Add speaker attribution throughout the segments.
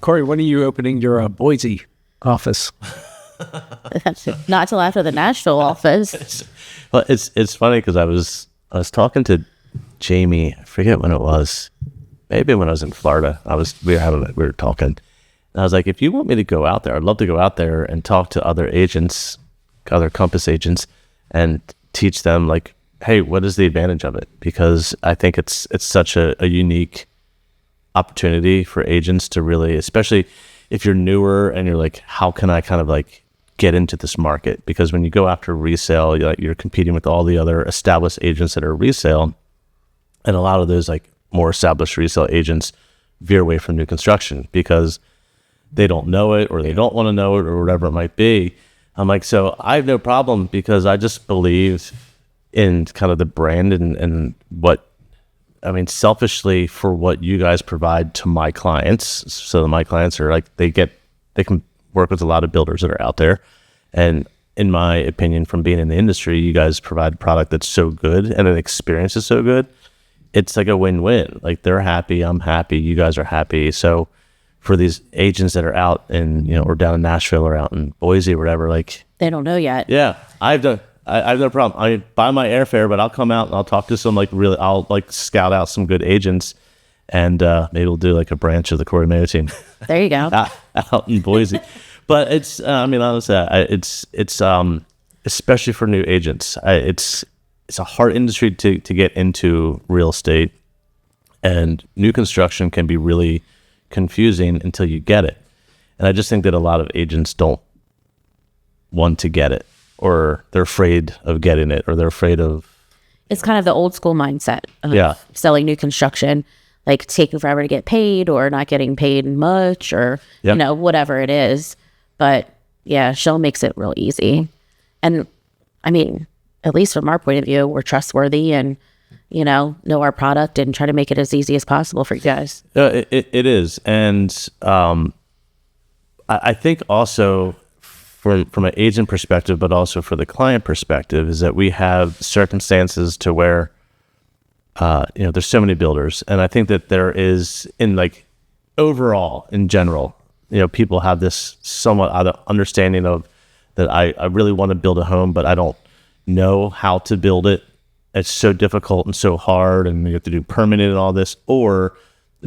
Speaker 1: Cory, when are you opening your Boise office?
Speaker 2: Not till after the Nashville office.
Speaker 3: Well, it's funny because I was talking to Jamie. I forget when it was. Maybe when I was in Florida. We were talking. And I was like, if you want me to go out there, I'd love to go out there and talk to other agents, other Compass agents, and teach them like, hey, what is the advantage of it? Because I think it's such a unique opportunity for agents to really, especially if you're newer and you're like, how can I kind of like get into this market? Because when you go after resale, you're competing with all the other established agents that are resale, and a lot of those like more established resale agents veer away from new construction because they don't know it or they don't want to know it or whatever it might be. I'm like, so I have no problem because I just believe in kind of the brand and what, I mean, selfishly for what you guys provide to my clients. So my clients are like, they can work with a lot of builders that are out there. And in my opinion, from being in the industry, you guys provide a product that's so good and an experience is so good. It's like a win-win. Like they're happy, I'm happy, you guys are happy. So for these agents that are out in, or down in Nashville or out in Boise or whatever, like
Speaker 2: They don't know yet.
Speaker 3: yeah, I have no problem. I buy my airfare, but I'll come out and I'll talk to some I'll like scout out some good agents, and maybe we'll do like a branch of the Cory Mayo Team.
Speaker 2: There you go.
Speaker 3: out in Boise. But it's, I mean, honestly, it's especially for new agents. It's a hard industry to get into real estate, and new construction can be really confusing until you get it. And I just think that a lot of agents don't want to get it, or they're afraid of getting it, or they're afraid of...
Speaker 2: It's kind of the old school mindset of selling new construction, like taking forever to get paid or not getting paid much or, whatever it is. But yeah, Shell makes it real easy. And I mean, at least from our point of view, we're trustworthy and, know our product and try to make it as easy as possible for you guys.
Speaker 3: It is. And I think also from an agent perspective, but also for the client perspective, is that we have circumstances to where, there's so many builders. And I think that there is overall in general, people have this somewhat understanding of that I really want to build a home, but I don't know how to build it. It's so difficult and so hard, and you have to do permitting and all this. Or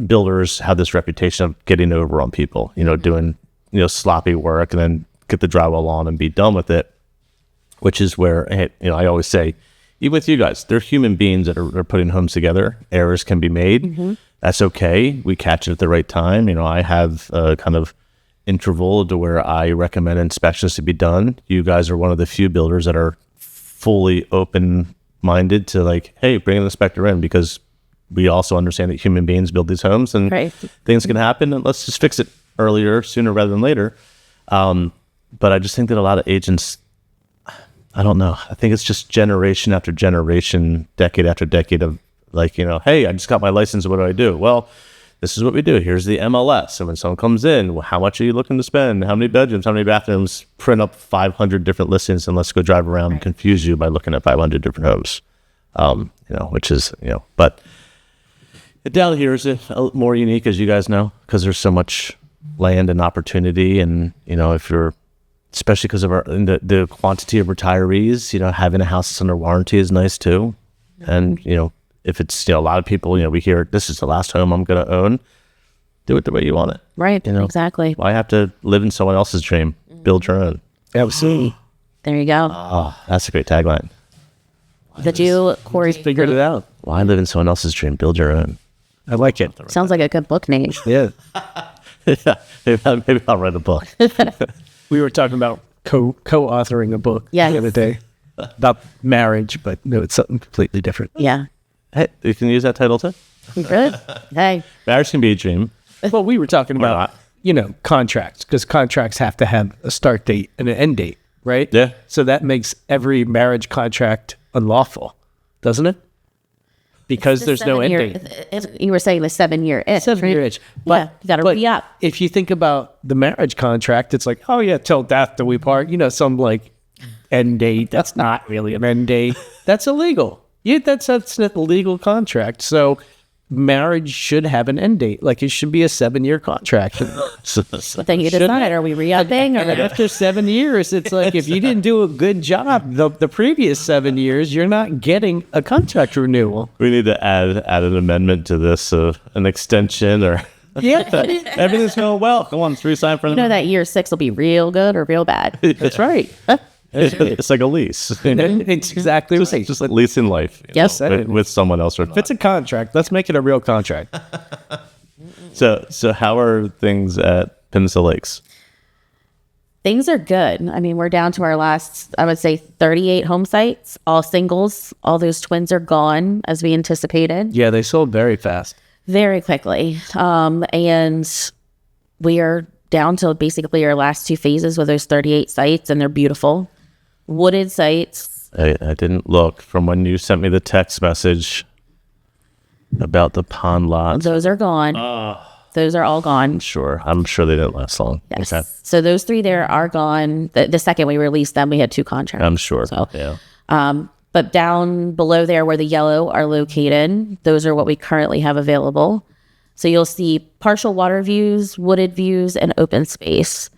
Speaker 3: builders have this reputation of getting over on people, doing sloppy work and then get the drywall on and be done with it. Which is where I always say, even with you guys, they're human beings that are putting homes together. Errors can be made. Mm-hmm. That's okay. We catch it at the right time. I have a kind of interval to where I recommend inspections to be done. You guys are one of the few builders that are fully open-minded to hey, bring an inspector in, because we also understand that human beings build these homes and things can happen, and let's just fix it sooner rather than later. But I just think that a lot of agents, I don't know, I think it's just generation after generation, decade after decade of hey, I just got my license, what do I do? Well, this is what we do. Here's the MLS. So when someone comes in, well, how much are you looking to spend? How many bedrooms? How many bathrooms? Print up 500 different listings and let's go drive around and confuse you by looking at 500 different homes. Which is, but down here is more unique, as you guys know, because there's so much land and opportunity. And, if you're, especially because of the quantity of retirees, having a house that's under warranty is nice too. And, if it's, a lot of people, we hear this is the last home I'm going to own, do it the way you want it.
Speaker 2: Right. Exactly.
Speaker 3: Why have to live in someone else's dream? Build your own.
Speaker 1: Absolutely.
Speaker 2: There you go.
Speaker 3: Oh, that's a great tagline.
Speaker 2: Did you, Cory?
Speaker 1: Figured it out.
Speaker 3: Why live in someone else's dream? Build your own.
Speaker 1: I like it.
Speaker 2: Sounds like a good book name.
Speaker 1: Yeah.
Speaker 3: Maybe I'll write a book.
Speaker 1: We were talking about co-authoring a book the other day about marriage, but no, it's something completely different.
Speaker 2: Yeah.
Speaker 3: Hey, you can use that title too.
Speaker 2: Good. Hey.
Speaker 3: Marriage can be a dream.
Speaker 1: Well, we were talking about, contracts, because contracts have to have a start date and an end date, right?
Speaker 3: Yeah.
Speaker 1: So that makes every marriage contract unlawful, doesn't it? Because there's no end date.
Speaker 2: You were saying the 7-year itch.
Speaker 1: 7-year itch. But,
Speaker 2: you got to re-up.
Speaker 1: If you think about the marriage contract, it's like, oh yeah, till death do we part. Some end date. That's not really an end date. That's illegal. Yeah, that's a legal contract. So marriage should have an end date. Like it should be a 7-year contract.
Speaker 2: But then you decide, are we re-upping?
Speaker 1: And after 7 years, it's like if you didn't do a good job the previous 7 years, you're not getting a contract renewal.
Speaker 3: We need to add an amendment to this, an extension or
Speaker 1: Yeah,
Speaker 3: everything's going well. Come on, let's resign for
Speaker 2: You know that year 6 will be real good or real bad.
Speaker 1: that's right.
Speaker 3: It's like a lease.
Speaker 1: It's exactly right.
Speaker 3: Just like leasing life.
Speaker 2: Yes.
Speaker 3: With someone else. Or
Speaker 1: If it's a contract, let's make it a real contract.
Speaker 3: So how are things at Peninsula Lakes?
Speaker 2: Things are good. I mean, we're down to our last, I would say, 38 home sites, all singles. All those twins are gone as we anticipated
Speaker 1: Yeah, they sold very fast.
Speaker 2: very quickly. And we are down to basically our last 2 phases with those 38 sites, and they're beautiful. Wooded sites.
Speaker 3: I didn't look from when you sent me the text message about the pond lot.
Speaker 2: Those are gone. Those are all gone.
Speaker 3: I'm sure they didn't last long.
Speaker 2: Yes.
Speaker 3: Okay.
Speaker 2: So those 3 there are gone. The second we released them, we had 2 contracts.
Speaker 3: I'm sure.
Speaker 2: So,
Speaker 3: Yeah.
Speaker 2: but down below there where the yellow are located, those are what we currently have available. So you'll see partial water views, wooded views, and open space.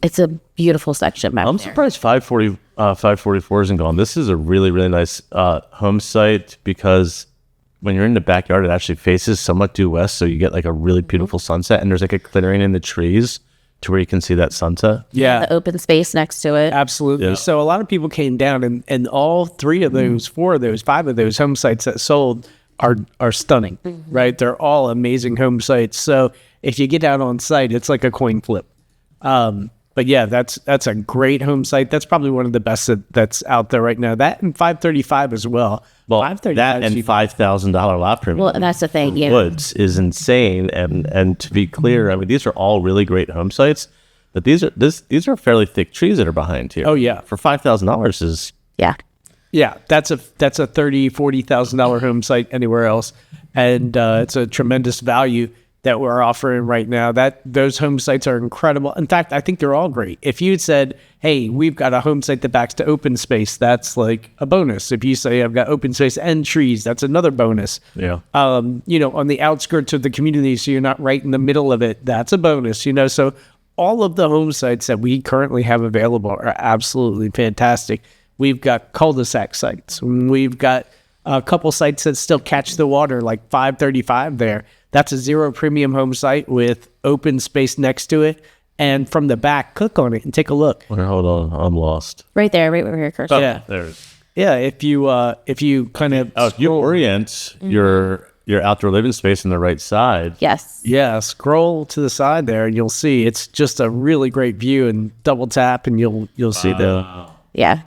Speaker 2: It's a beautiful section back
Speaker 3: I'm
Speaker 2: there.
Speaker 3: surprised 544 isn't gone. This is a really, really nice home site because when you're in the backyard, it actually faces somewhat due west. So you get like a really beautiful sunset, and there's like a clearing in the trees to where you can see that sunset.
Speaker 1: Yeah,
Speaker 2: The open space next to it.
Speaker 1: absolutely.
Speaker 3: Yeah.
Speaker 1: So a lot of people came down, and all 3 of those, 4 of those, 5 of those home sites that sold are stunning, right? They're all amazing home sites. So if you get out on site, it's like a coin flip. But yeah, that's a great home site. That's probably one of the best that's out there right now. That and 535 as well.
Speaker 3: Well,
Speaker 1: 535
Speaker 3: that and $5,000 lot premium.
Speaker 2: Well, and that's the thing. Yeah.
Speaker 3: Woods is insane. And to be clear, I mean, these are all really great home sites, but these are fairly thick trees that are behind here.
Speaker 1: Oh, yeah.
Speaker 3: For $5,000 is
Speaker 2: Yeah.
Speaker 1: Yeah, that's a $30,000-$40,000 home site anywhere else, and it's a tremendous value that we're offering right now. Those home sites are incredible. In fact, I think they're all great. If you said, "Hey, we've got a home site that backs to open space," that's like a bonus. If you say, "I've got open space and trees," that's another bonus.
Speaker 3: Yeah.
Speaker 1: On the outskirts of the community, so you're not right in the middle of it, that's a bonus. So all of the home sites that we currently have available are absolutely fantastic. We've got cul-de-sac sites. We've got a couple sites that still catch the water, like 535 there. That's a 0 premium home site with open space next to it. And from the back, click on it and take a look.
Speaker 3: Okay, hold on, I'm lost.
Speaker 2: Right there, right where your cursor.
Speaker 1: Yeah.
Speaker 3: There it is.
Speaker 1: Yeah, if you kind of
Speaker 3: If you orient your outdoor living space on the right side.
Speaker 2: Yes.
Speaker 1: scroll to the side there and you'll see it's just a really great view, and double tap and you'll see the
Speaker 2: Yeah.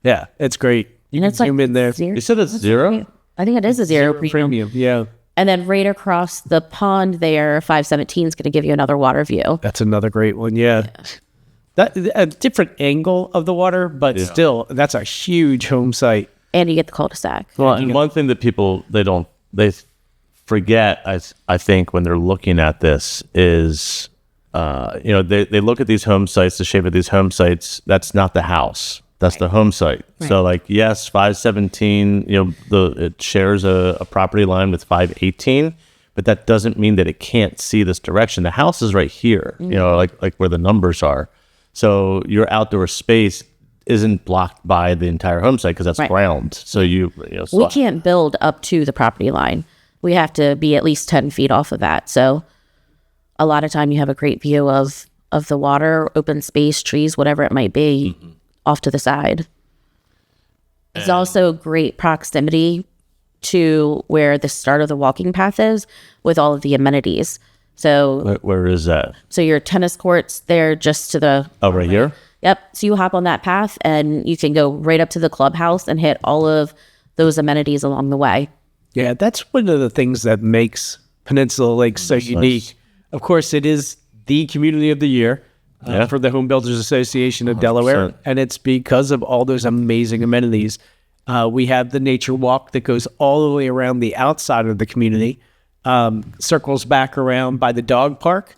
Speaker 1: yeah, it's great. You
Speaker 2: And
Speaker 1: can
Speaker 2: it's like
Speaker 1: zoom in there.
Speaker 2: 0.
Speaker 3: You said it's 0?
Speaker 2: I think it is a 0 premium.
Speaker 1: Premium, yeah.
Speaker 2: And then right across the pond there, 517 is going to give you another water view.
Speaker 1: That's another great one. Yeah. That a different angle of the water, but still, that's a huge home site.
Speaker 2: And you get the cul-de-sac.
Speaker 3: Well, and one thing that people they forget, I think, when they're looking at this is, they look at these home sites, the shape of these home sites. That's not the house. That's the home site.
Speaker 2: Right.
Speaker 3: So, like, yes, 517, it shares a property line with 518, but that doesn't mean that it can't see this direction. The house is right here, like where the numbers are. So your outdoor space isn't blocked by the entire home site because that's
Speaker 2: Right.
Speaker 3: ground. So
Speaker 2: We can't build up to the property line. We have to be at least 10 feet off of that. So a lot of time you have a great view of the water, open space, trees, whatever it might be, off to the side. There's also great proximity to where the start of the walking path is with all of the amenities. So
Speaker 3: Where is that?
Speaker 2: so your tennis courts there just to the
Speaker 3: Oh, right here?
Speaker 2: Yep. So you hop on that path and you can go right up to the clubhouse and hit all of those amenities along the way.
Speaker 1: Yeah, that's one of the things that makes Peninsula Lakes so unique. Of course, it is the community of the year for the Home Builders Association of Delaware, and it's because of all those amazing amenities. We have the nature walk that goes all the way around the outside of the community, circles back around by the dog park,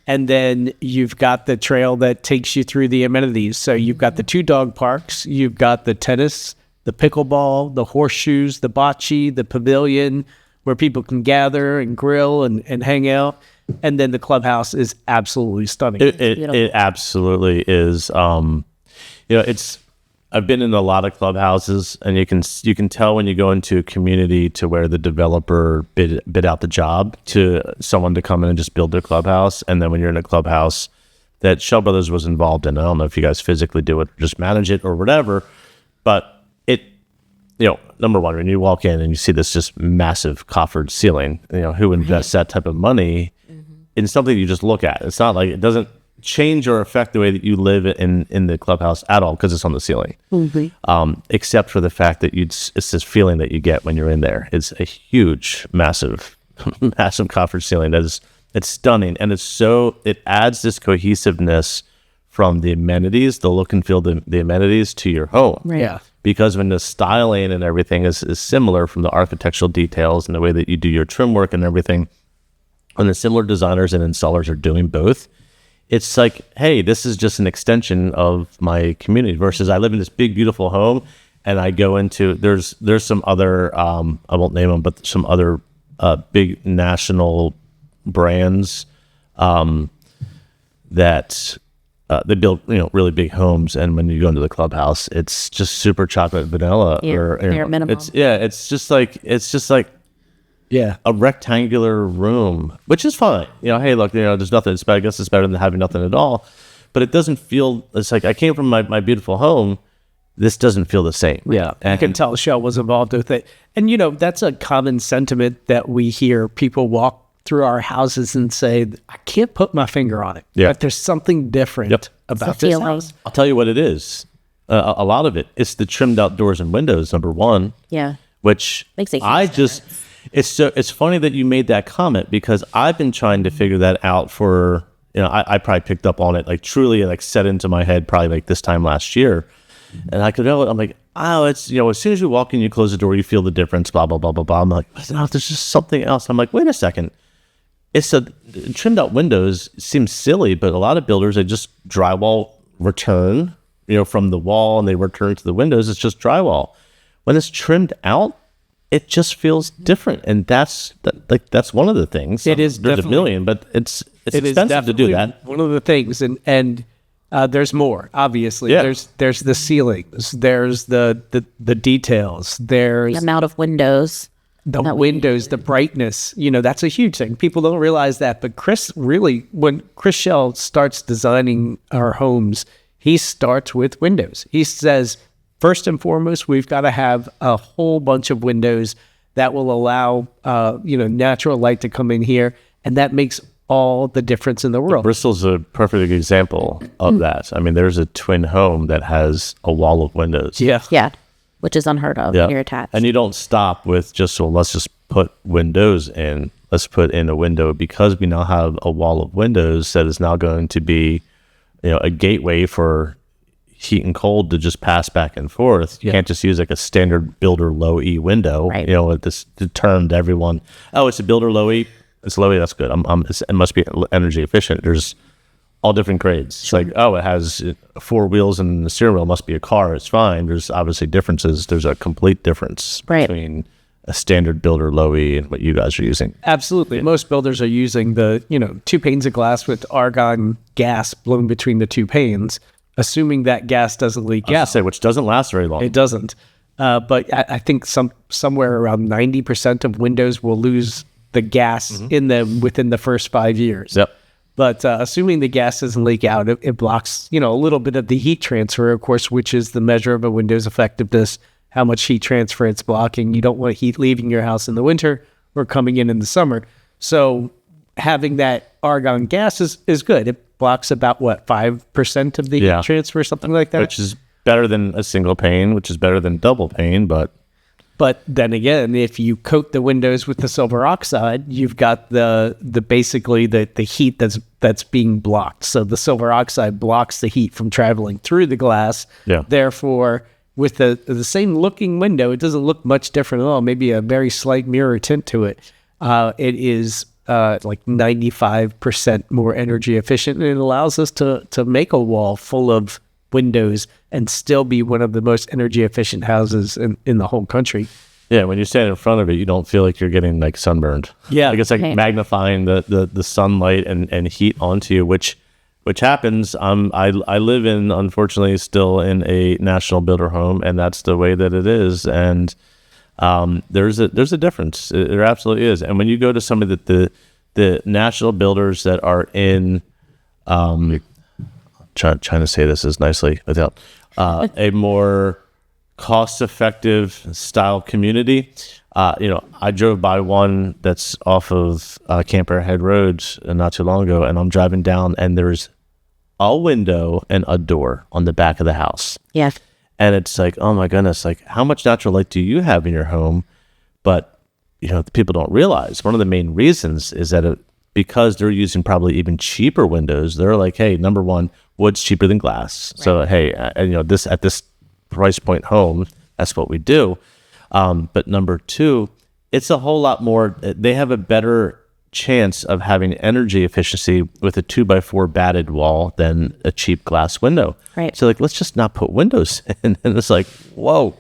Speaker 1: and then you've got the trail that takes you through the amenities. So you've got the 2 dog parks, you've got the tennis, the pickleball, the horseshoes, the bocce, the pavilion. where people can gather and grill and hang out. And then the clubhouse is absolutely stunning.
Speaker 3: It absolutely is. I've been in a lot of clubhouses, and you can tell when you go into a community to where the developer bid out the job to someone to come in and just build their clubhouse, and then when you're in a clubhouse that Schell Brothers was involved in. I don't know if you guys physically do it, or just manage it or whatever, but number one, when you walk in and you see this just massive coffered ceiling, who invests that type of money in something you just look at? It's not like it doesn't change or affect the way that you live in the clubhouse at all because it's on the ceiling. Except for the fact that it's this feeling that you get when you're in there. It's a huge, massive, massive coffered ceiling it's stunning, and it adds this cohesiveness from the amenities, the look and feel, the amenities to your home.
Speaker 2: Right.
Speaker 1: Yeah.
Speaker 3: Because when the styling and everything is similar, from the architectural details and the way that you do your trim work and everything, when the similar designers and installers are doing both, it's like, hey, this is just an extension of my community versus I live in this big, beautiful home and I go into, there's some other, I won't name them, but some other big national brands that they build, really big homes, and when you go into the clubhouse, it's just super chocolate vanilla,
Speaker 2: bare minimum.
Speaker 3: It's just like a rectangular room, which is fine. Hey, look, there's nothing. I guess it's better than having nothing at all, but it doesn't feel. It's like I came from my beautiful home. This doesn't feel the same.
Speaker 1: Yeah, I can tell Schell was involved with it, and that's a common sentiment that we hear. People walk through our houses and say, I can't put my finger on it.
Speaker 3: Yeah.
Speaker 1: But there's something different about this house.
Speaker 3: I'll tell you what it is. A lot of it. It's the trimmed out doors and windows, number one.
Speaker 2: Yeah.
Speaker 3: Which
Speaker 2: makes a huge difference.
Speaker 3: It's funny that you made that comment, because I've been trying to figure that out for, I probably picked up on it, like truly like set into my head probably like this time last year. And I'm like, oh, it's, as soon as you walk in, you close the door, you feel the difference, blah, blah, blah, blah, blah. I'm like, no, there's just something else. I'm like, wait a second. It's trimmed out windows seems silly, but a lot of builders, they just drywall return, from the wall, and they return to the windows. It's just drywall. When it's trimmed out, it just feels different, and that's one of the things.
Speaker 1: It is.
Speaker 3: There's a million, but it's expensive to do that.
Speaker 1: One of the things, and there's more. Obviously, there's the ceilings, there's the details, there's
Speaker 2: the amount of windows.
Speaker 1: The windows, the brightness, that's a huge thing. People don't realize that. But when Chris Schell starts designing our homes, he starts with windows. He says, first and foremost, we've got to have a whole bunch of windows that will allow, natural light to come in here. And that makes all the difference in the world.
Speaker 3: Bristol's a perfect example of that. I mean, there's a twin home that has a wall of windows.
Speaker 1: Yeah.
Speaker 2: Yeah. Which is unheard of. You're attached.
Speaker 3: And you don't stop with let's just put windows in. Let's put in a window, because we now have a wall of windows that is now going to be, a gateway for heat and cold to just pass back and forth. You can't just use like a standard builder low E window.
Speaker 2: Right.
Speaker 3: This term to everyone. Oh, it's a builder low E. It's low E. That's good. It must be energy efficient. There's all different grades. It's like, oh, it has 4 wheels and the steering wheel, must be a car. It's fine. There's obviously differences. There's a complete difference between a standard builder low E and what you guys are using.
Speaker 1: Absolutely. Most builders are using the, 2 panes of glass with argon gas blown between the 2 panes, assuming that gas doesn't leak out.
Speaker 3: Which doesn't last very long.
Speaker 1: It doesn't. But I think somewhere around 90% of windows will lose the gas in them within the first 5 years.
Speaker 3: Yep.
Speaker 1: But assuming the gas doesn't leak out, it blocks, a little bit of the heat transfer, of course, which is the measure of a window's effectiveness, how much heat transfer it's blocking. You don't want heat leaving your house in the winter or coming in the summer. So having that argon gas is good. It blocks about, 5% of the heat transfer, something like that?
Speaker 3: Which is better than a single pane, which is better than double pane, But
Speaker 1: then again, if you coat the windows with the silver oxide, you've got the basically the heat that's being blocked. So the silver oxide blocks the heat from traveling through the glass.
Speaker 3: Yeah.
Speaker 1: Therefore, with the same looking window, it doesn't look much different at all. Maybe a very slight mirror tint to it. It is like 95% more energy efficient, and it allows us to make a wall full of windows and still be one of the most energy efficient houses in the whole country.
Speaker 3: Yeah, when you stand in front of it, you don't feel like you're getting like sunburned.
Speaker 1: Yeah.
Speaker 3: Like it's like
Speaker 2: Right.
Speaker 3: magnifying the sunlight and heat onto you, which happens. I live in, unfortunately, still in a national builder home, and that's the way that it is. And there's a difference. There absolutely is. And when you go to some of the national builders that are in, trying to say this as nicely without a more cost-effective style community. I drove by one that's off of Camper Head Road not too long ago, and I'm driving down, and there's a window and a door on the back of the house.
Speaker 2: Yeah.
Speaker 3: And it's like, oh my goodness, like how much natural light do you have in your home? But, people don't realize one of the main reasons is that because they're using probably even cheaper windows, they're like, hey, number one, wood's cheaper than glass. Right. So, hey, this at this price point home, that's what we do. But number two, it's a whole lot more. They have a better chance of having energy efficiency with a 2x4 batted wall than a cheap glass window.
Speaker 2: Right.
Speaker 3: So like, let's just not put windows in. And it's like, whoa.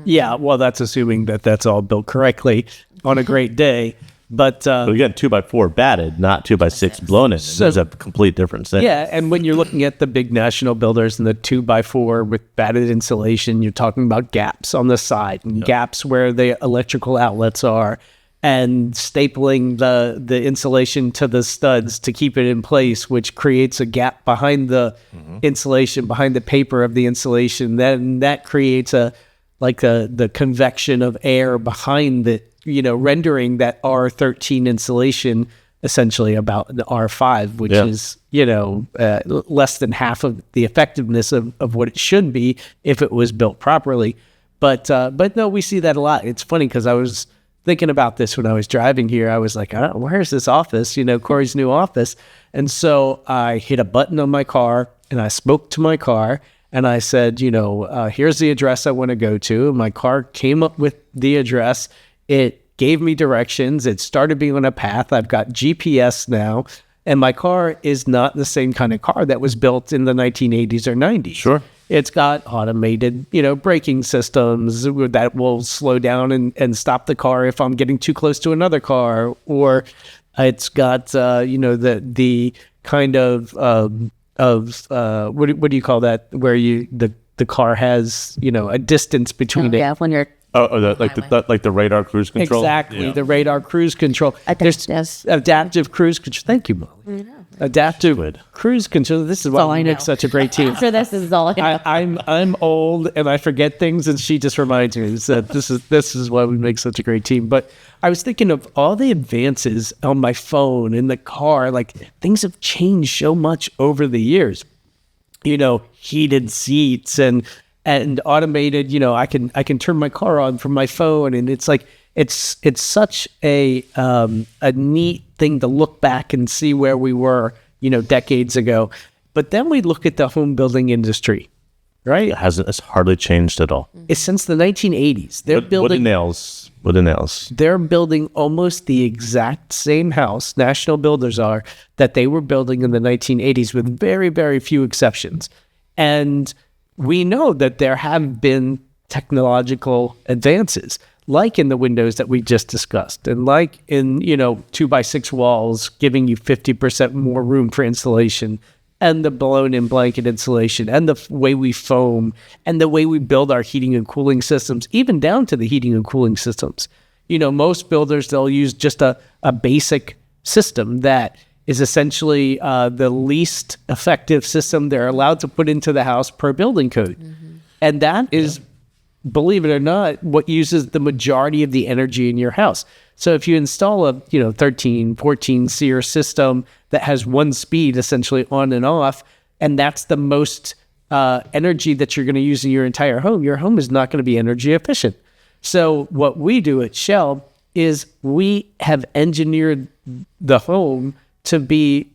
Speaker 1: Yeah, well, that's assuming that that's all built correctly on a great day. But
Speaker 3: again, 2x4 batted, not 2x6 blown in. So there's a complete difference there.
Speaker 1: Yeah, and when you're looking at the big national builders and the 2x4 with batted insulation, you're talking about gaps on the side and gaps where the electrical outlets are, and stapling the insulation to the studs to keep it in place, which creates a gap behind the insulation, behind the paper of the insulation. Then that creates the convection of air behind it, rendering that R13 insulation essentially about an R5, which is, less than half of the effectiveness of what it should be if it was built properly. But no, we see that a lot. It's funny because I was thinking about this when I was driving here. I was like, where's this office? Cory's new office. And so I hit a button on my car and I spoke to my car and I said, here's the address I want to go to. And my car came up with the address. It gave me directions. It started being on a path. I've got GPS now. And my car is not the same kind of car that was built in the 1980s or 90s.
Speaker 3: Sure.
Speaker 1: It's got automated, braking systems that will slow down and stop the car if I'm getting too close to another car. Or it's got, the kind of what do you call that? Where the car has, a distance between it.
Speaker 2: Yeah, when you're
Speaker 3: like the radar cruise control.
Speaker 1: Exactly, the radar cruise control.
Speaker 2: Yes.
Speaker 1: There's adaptive cruise control. Thank you, Molly. Adaptive cruise control. This is why we make such a great team.
Speaker 2: I'm sure this is all I know.
Speaker 1: I'm old and I forget things, and she just reminds me that this is why we make such a great team. But I was thinking of all the advances on my phone in the car. Like, things have changed so much over the years. Heated seats and automated. I can turn my car on from my phone, and it's like it's such a neat thing to look back and see where we were, decades ago. But then we look at the home building industry, right?
Speaker 3: It's hardly changed at all.
Speaker 1: It's since the 1980s. They're building
Speaker 3: Wooden nails.
Speaker 1: They're building almost the exact same house, national builders are, that they were building in the 1980s, with very, very few exceptions. And we know that there have been technological advances, like in the windows that we just discussed, and like in, 2x6 walls, giving you 50% more room for insulation, and the blown-in blanket insulation, and the way we foam, and the way we build our heating and cooling systems, even down to the heating and cooling systems. Most builders, they'll use just a basic system that is essentially the least effective system they're allowed to put into the house per building code. And that is, believe it or not, what uses the majority of the energy in your house. So if you install a 13, 14 SEER system that has one speed essentially on and off, and that's the most energy that you're going to use in your entire home, your home is not going to be energy efficient. So what we do at Schell is we have engineered the home to be,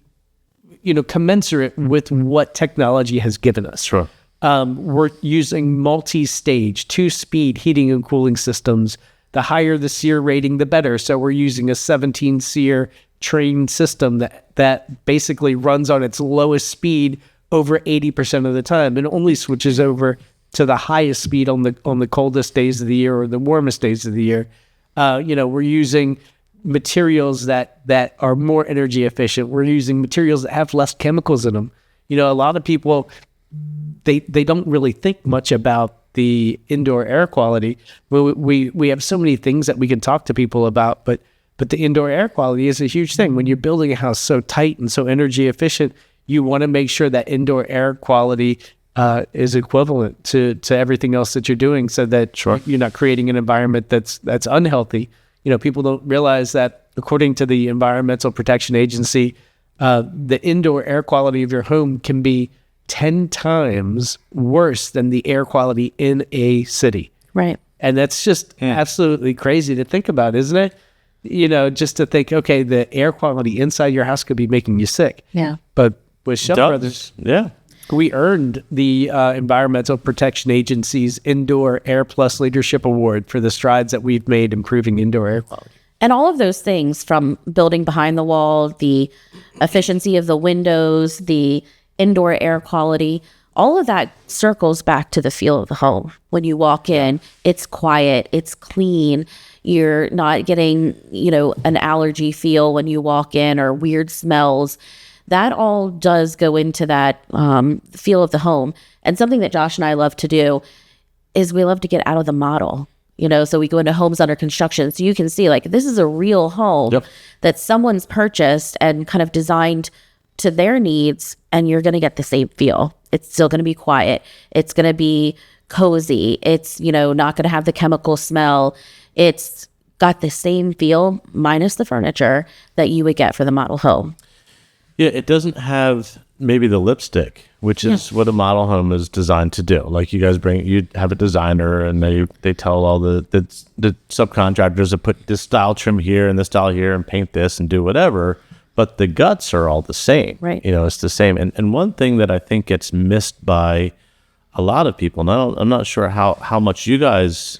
Speaker 1: commensurate with what technology has given us.
Speaker 3: Sure.
Speaker 1: We're using multi-stage, 2-speed heating and cooling systems. The higher the SEER rating, the better. So we're using a 17 SEER trained system that basically runs on its lowest speed over 80% of the time and only switches over to the highest speed on the coldest days of the year or the warmest days of the year. We're using materials that are more energy efficient. We're using materials that have less chemicals in them. A lot of people, they don't really think much about the indoor air quality. We have so many things that we can talk to people about, but the indoor air quality is a huge thing. When you're building a house so tight and so energy efficient, you want to make sure that indoor air quality is equivalent to everything else that you're doing, so that you're not creating an environment that's unhealthy. People don't realize that according to the Environmental Protection Agency, the indoor air quality of your home can be 10 times worse than the air quality in a city.
Speaker 2: Right.
Speaker 1: And that's just absolutely crazy to think about, isn't it? Just to think, okay, the air quality inside your house could be making you sick.
Speaker 2: Yeah.
Speaker 1: But with Schell Brothers, we earned the Environmental Protection Agency's Indoor Air Plus Leadership Award for the strides that we've made improving indoor air quality.
Speaker 2: And all of those things, from building behind the wall, the efficiency of the windows, the indoor air quality, all of that circles back to the feel of the home. When you walk in, it's quiet, it's clean. You're not getting, an allergy feel when you walk in, or weird smells. That all does go into that feel of the home. And something that Josh and I love to do is we love to get out of the model. So we go into homes under construction, so you can see, like, this is a real home that someone's purchased and kind of designed to their needs, and you're going to get the same feel. It's still going to be quiet. It's going to be cozy. It's, not going to have the chemical smell. It's got the same feel minus the furniture that you would get for the model home.
Speaker 3: Yeah, it doesn't have maybe the lipstick, which is what a model home is designed to do. Like, you guys you have a designer, and they tell all the subcontractors to put this style trim here and this style here and paint this and do whatever. But the guts are all the same.
Speaker 2: Right.
Speaker 3: It's the same. And one thing that I think gets missed by a lot of people, and I'm not sure how much you guys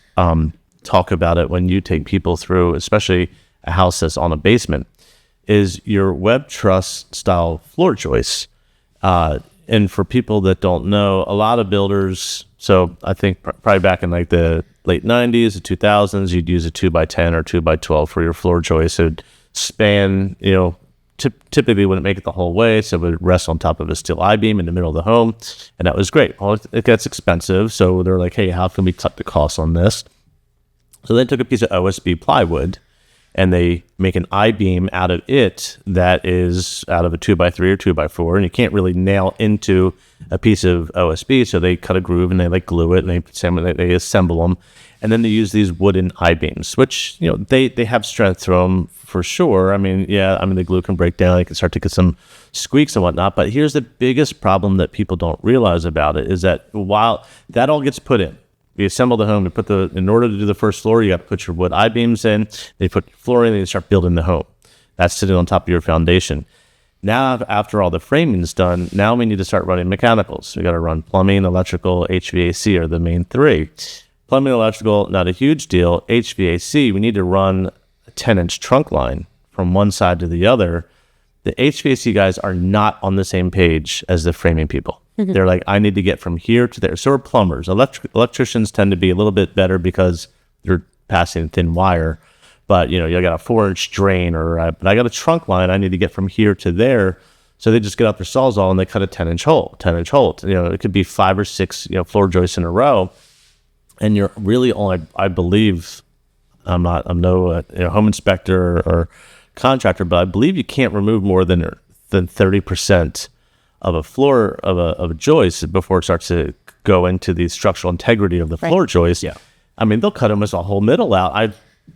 Speaker 3: talk about it when you take people through, especially a house that's on a basement, is your web truss style floor joists. And for people that don't know, a lot of builders, so I think probably back in like the late 90s, the 2000s, you'd use a 2x10 or 2x12 for your floor joist. It would span, typically wouldn't make it the whole way, so it would rest on top of a steel I-beam in the middle of the home, and that was great. Well, it gets expensive, so they're like, hey, how can we cut the costs on this? So they took a piece of OSB plywood, and they make an I-beam out of it that is out of a 2x3 or 2x4, and you can't really nail into a piece of OSB, so they cut a groove and they like glue it, and they assemble them, and then they use these wooden I-beams, which they have strength to them for sure. The glue can break down, you can start to get some squeaks and whatnot. But here's the biggest problem that people don't realize about it, is that while that all gets put in, we assemble the home, in order to do the first floor, you got to put your wood I-beams in, they put your floor in, and they start building the home. That's sitting on top of your foundation. Now, after all the framing's done, now we need to start running mechanicals. We got to run plumbing, electrical, HVAC are the main three. Plumbing, electrical, not a huge deal. HVAC, we need to run a 10-inch trunk line from one side to the other. The HVAC guys are not on the same page as the framing people. Mm-hmm. They're like, I need to get from here to there. So are plumbers. Electricians tend to be a little bit better because they're passing thin wire. But, you got a 4-inch drain, but I got a trunk line. I need to get from here to there. So they just get out their Sawzall and they cut a 10-inch hole. It could be 5 or 6, floor joists in a row. And you're really only, I believe, I'm no home inspector or contractor, but I believe you can't remove more than 30% of a floor of a joist before it starts to go into the structural integrity of the floor joist. Yeah. They'll cut them as a whole middle out. I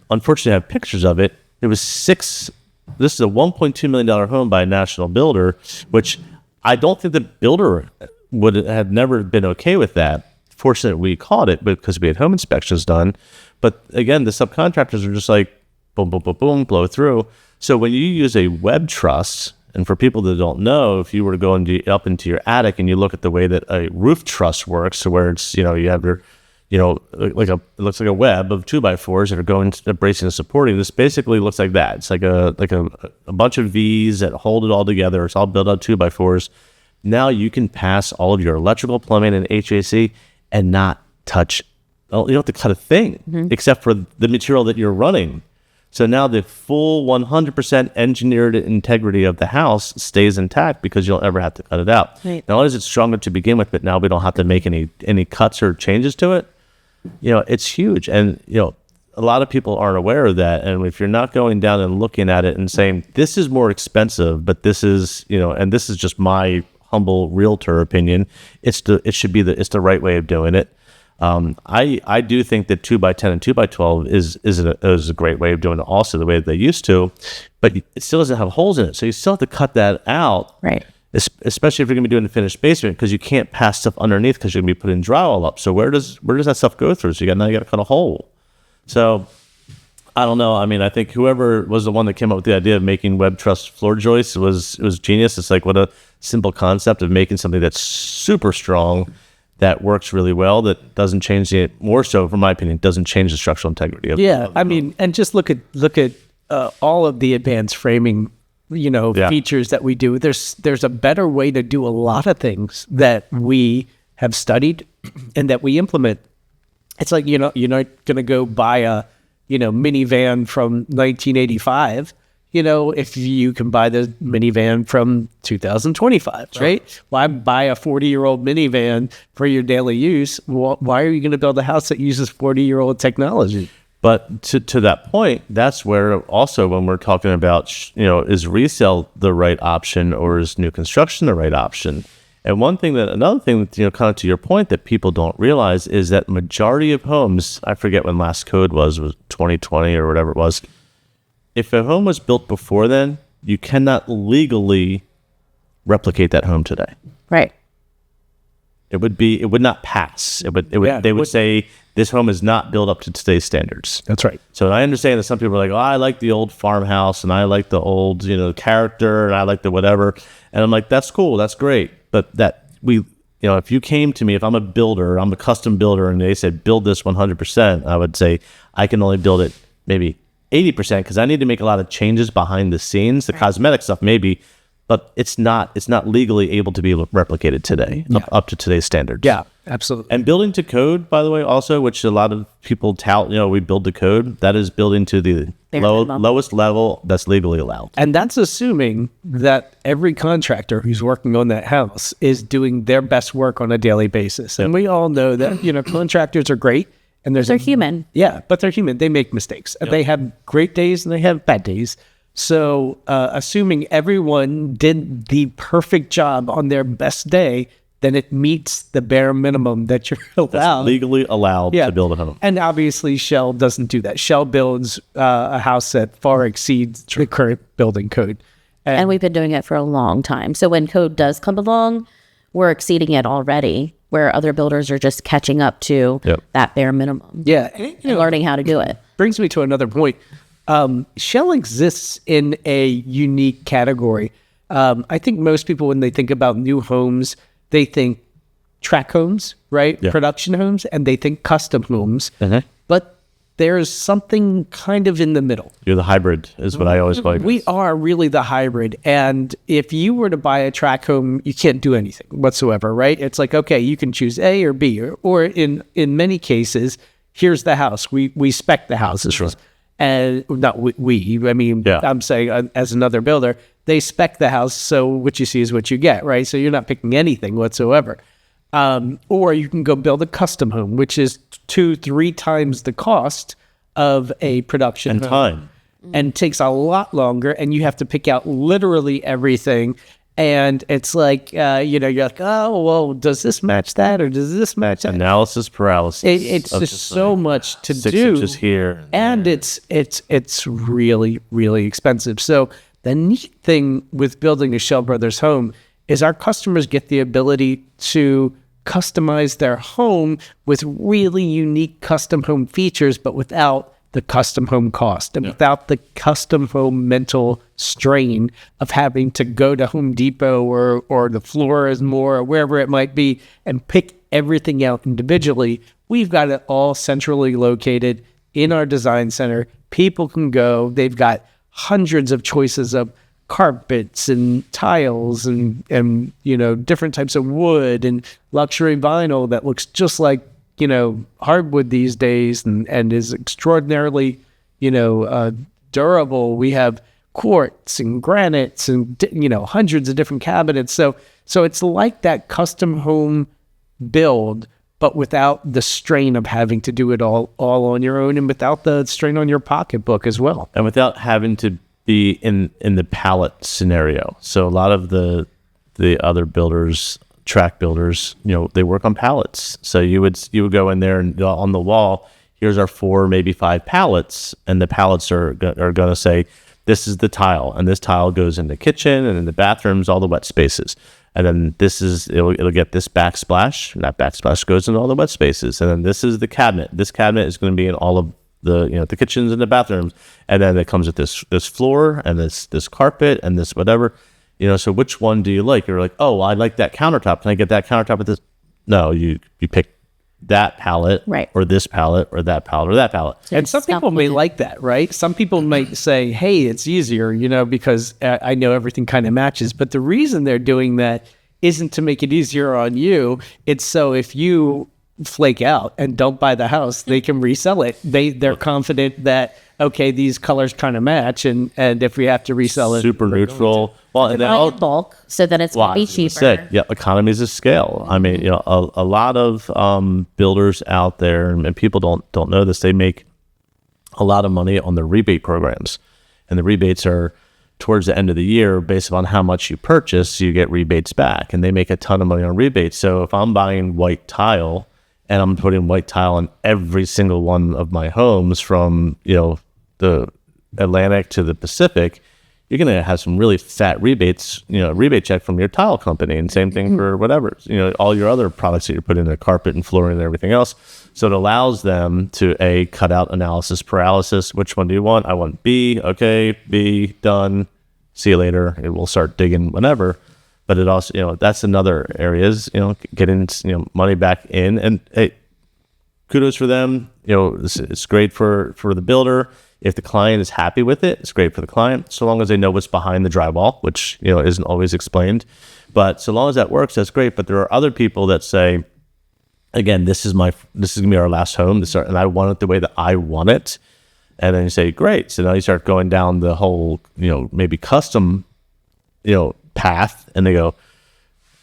Speaker 3: unfortunately have pictures of it. It was 6. This is a $1.2 million home by a national builder, which I don't think the builder would have never been okay with that. Fortunately, we caught it because we had home inspections done. But again, the subcontractors are just like, boom, boom, boom, boom, blow through. So when you use a web truss, and for people that don't know, if you were to go up into your attic and you look at the way that a roof truss works, so where it's, you have your, it looks like a web of 2x4s that are going to bracing and supporting. This basically looks like that. It's like a bunch of V's that hold it all together. It's all built up 2x4s. Now you can pass all of your electrical, plumbing, and HVAC and not touch. Well, you don't have to cut a thing except for the material that you're running. So now the full 100% engineered integrity of the house stays intact because you don't ever have to cut it out.
Speaker 2: Right.
Speaker 3: Not only is it stronger to begin with, but now we don't have to make any cuts or changes to it. It's huge. And, a lot of people aren't aware of that. And if you're not going down and looking at it and saying, this is more expensive, but this is, and this is just my humble realtor opinion, it's the right way of doing it. I do think that 2x10 and 2x12 is a great way of doing it also the way that they used to, but it still doesn't have holes in it. So you still have to cut that out.
Speaker 2: Right.
Speaker 3: Especially if you're going to be doing a finished basement, because you can't pass stuff underneath because you're going to be putting drywall up. So where does that stuff go through? So now you got to cut a hole. So I don't know. I mean, I think whoever was the one that came up with the idea of making web truss floor joists was genius. It's like, what a simple concept of making something that's super strong, that works really well, that doesn't change more so, from my opinion, doesn't change the structural integrity of
Speaker 1: I mean, and just look at all of the advanced framing, features that we do. There's a better way to do a lot of things that we have studied and that we implement. It's like, you're not going to go buy a, minivan from 1985, if you can buy the minivan from 2025, right? Why buy a 40-year-old minivan for your daily use? Why are you going to build a house that uses 40-year-old technology?
Speaker 3: But to that point, that's where also when we're talking about, is resale the right option or is new construction the right option? And another thing that, kind of to your point, that people don't realize is that majority of homes, I forget when last code was 2020 or whatever it was. If a home was built before then, you cannot legally replicate that home today.
Speaker 2: Right.
Speaker 3: It would not pass. They would say this home is not built up to today's standards.
Speaker 1: That's right.
Speaker 3: So I understand that some people are like, I like the old farmhouse and I like the old, character and I like the whatever. And I'm like, that's cool. That's great. But if you came to me, if I'm a builder, I'm a custom builder, and they said, build this 100%, I would say, I can only build it maybe 80% because I need to make a lot of changes behind the scenes. The cosmetic stuff maybe, but it's not legally able to be replicated today, up to today's standards.
Speaker 1: Yeah, absolutely.
Speaker 3: And building to code, by the way, also, which a lot of people tout, we build to code, that is building to the lowest level that's legally allowed.
Speaker 1: And that's assuming that every contractor who's working on that house is doing their best work on a daily basis. And we all know that, contractors are great. And they're
Speaker 2: human.
Speaker 1: Yeah, but they're human. They make mistakes. Yep. They have great days and they have bad days. So assuming everyone did the perfect job on their best day, then it meets the bare minimum that you're allowed.
Speaker 3: That's legally allowed to build a home.
Speaker 1: And obviously Shell doesn't do that. Shell builds a house that far exceeds the current building code.
Speaker 2: And we've been doing it for a long time. So when code does come along, we're exceeding it already, where other builders are just catching up to that bare minimum.
Speaker 1: Yeah.
Speaker 2: And learning how to do it.
Speaker 1: Brings me to another point. Shell exists in a unique category. I think most people, when they think about new homes, they think track homes, right? Yeah. Production homes, and they think custom homes. But there's something kind of in the middle.
Speaker 3: You're the hybrid, is what I always call it.
Speaker 1: We are really the hybrid. And if you were to buy a track home, you can't do anything whatsoever, right? It's like, okay, you can choose A or B, or in many cases, here's the house. We spec the houses.
Speaker 3: Sure.
Speaker 1: And not I'm saying as another builder, they spec the house, so what you see is what you get, right? So you're not picking anything whatsoever. Or you can go build a custom home, which is 2-3 times the cost of a production
Speaker 3: and
Speaker 1: home.
Speaker 3: Time.
Speaker 1: And takes a lot longer, and you have to pick out literally everything. And it's like, you're like, oh, well, does this match that, or does this match that?
Speaker 3: Analysis paralysis.
Speaker 1: It's just so much to
Speaker 3: 6
Speaker 1: do.
Speaker 3: Inches here
Speaker 1: and it's really, really expensive. So the neat thing with building a Schell Brothers home is our customers get the ability to customize their home with really unique custom home features, but without the custom home cost and without the custom home mental strain of having to go to Home Depot or the Flores More or wherever it might be and pick everything out individually. We've got it all centrally located in our design center. People can go. They've got hundreds of choices of carpets and tiles and different types of wood and luxury vinyl that looks just like hardwood these days and is extraordinarily durable. We have quartz and granites and hundreds of different cabinets. So it's like that custom home build, but without the strain of having to do it all on your own, and without the strain on your pocketbook as well,
Speaker 3: and without having to be in the pallet scenario. So a lot of the other builders, track builders, they work on pallets. So you would go in there and on the wall, here's our 4, maybe 5 pallets, and the pallets are going to say, this is the tile, and this tile goes in the kitchen and in the bathrooms, all the wet spaces. And then it'll get this backsplash, and that backsplash goes in all the wet spaces. And then this is the cabinet. This cabinet is going to be in all of the kitchens and the bathrooms. And then it comes with this floor and this carpet and this whatever. So which one do you like? You're like, oh, I like that countertop. Can I get that countertop with this? No, you pick that palette,
Speaker 2: right,
Speaker 3: or this palette, or that palette, or that palette.
Speaker 1: And some people may like that, right? Some people might say, hey, it's easier, because I know everything kind of matches. But the reason they're doing that isn't to make it easier on you. It's so if you flake out and don't buy the house, they can resell it. They're confident that, okay, these colors kind of match, and if we have to resell it,
Speaker 3: super neutral. Well, and then
Speaker 2: all bulk, so then it's way cheaper.
Speaker 3: Economies of scale. I mean, a lot of builders out there, and people don't know this, they make a lot of money on the rebate programs, and the rebates are towards the end of the year based on how much you purchase. You get rebates back, and they make a ton of money on rebates. So if I'm buying white tile and I'm putting white tile in every single one of my homes from the Atlantic to the Pacific, you're going to have some really fat rebates, rebate check from your tile company, and same thing for whatever, all your other products that you're putting in the carpet and flooring and everything else. So it allows them to cut out analysis paralysis. Which one do you want? I want B. Okay, B, done. See you later. It will start digging whenever. But it also, that's another area is, getting, money back in, and hey, kudos for them. It's great for the builder. If the client is happy with it, it's great for the client, so long as they know what's behind the drywall, which isn't always explained. But so long as that works, that's great. But there are other people that say, again, this is gonna be our last home, and I want it the way that I want it. And then you say, great. So now you start going down the whole, maybe custom, path, and they go,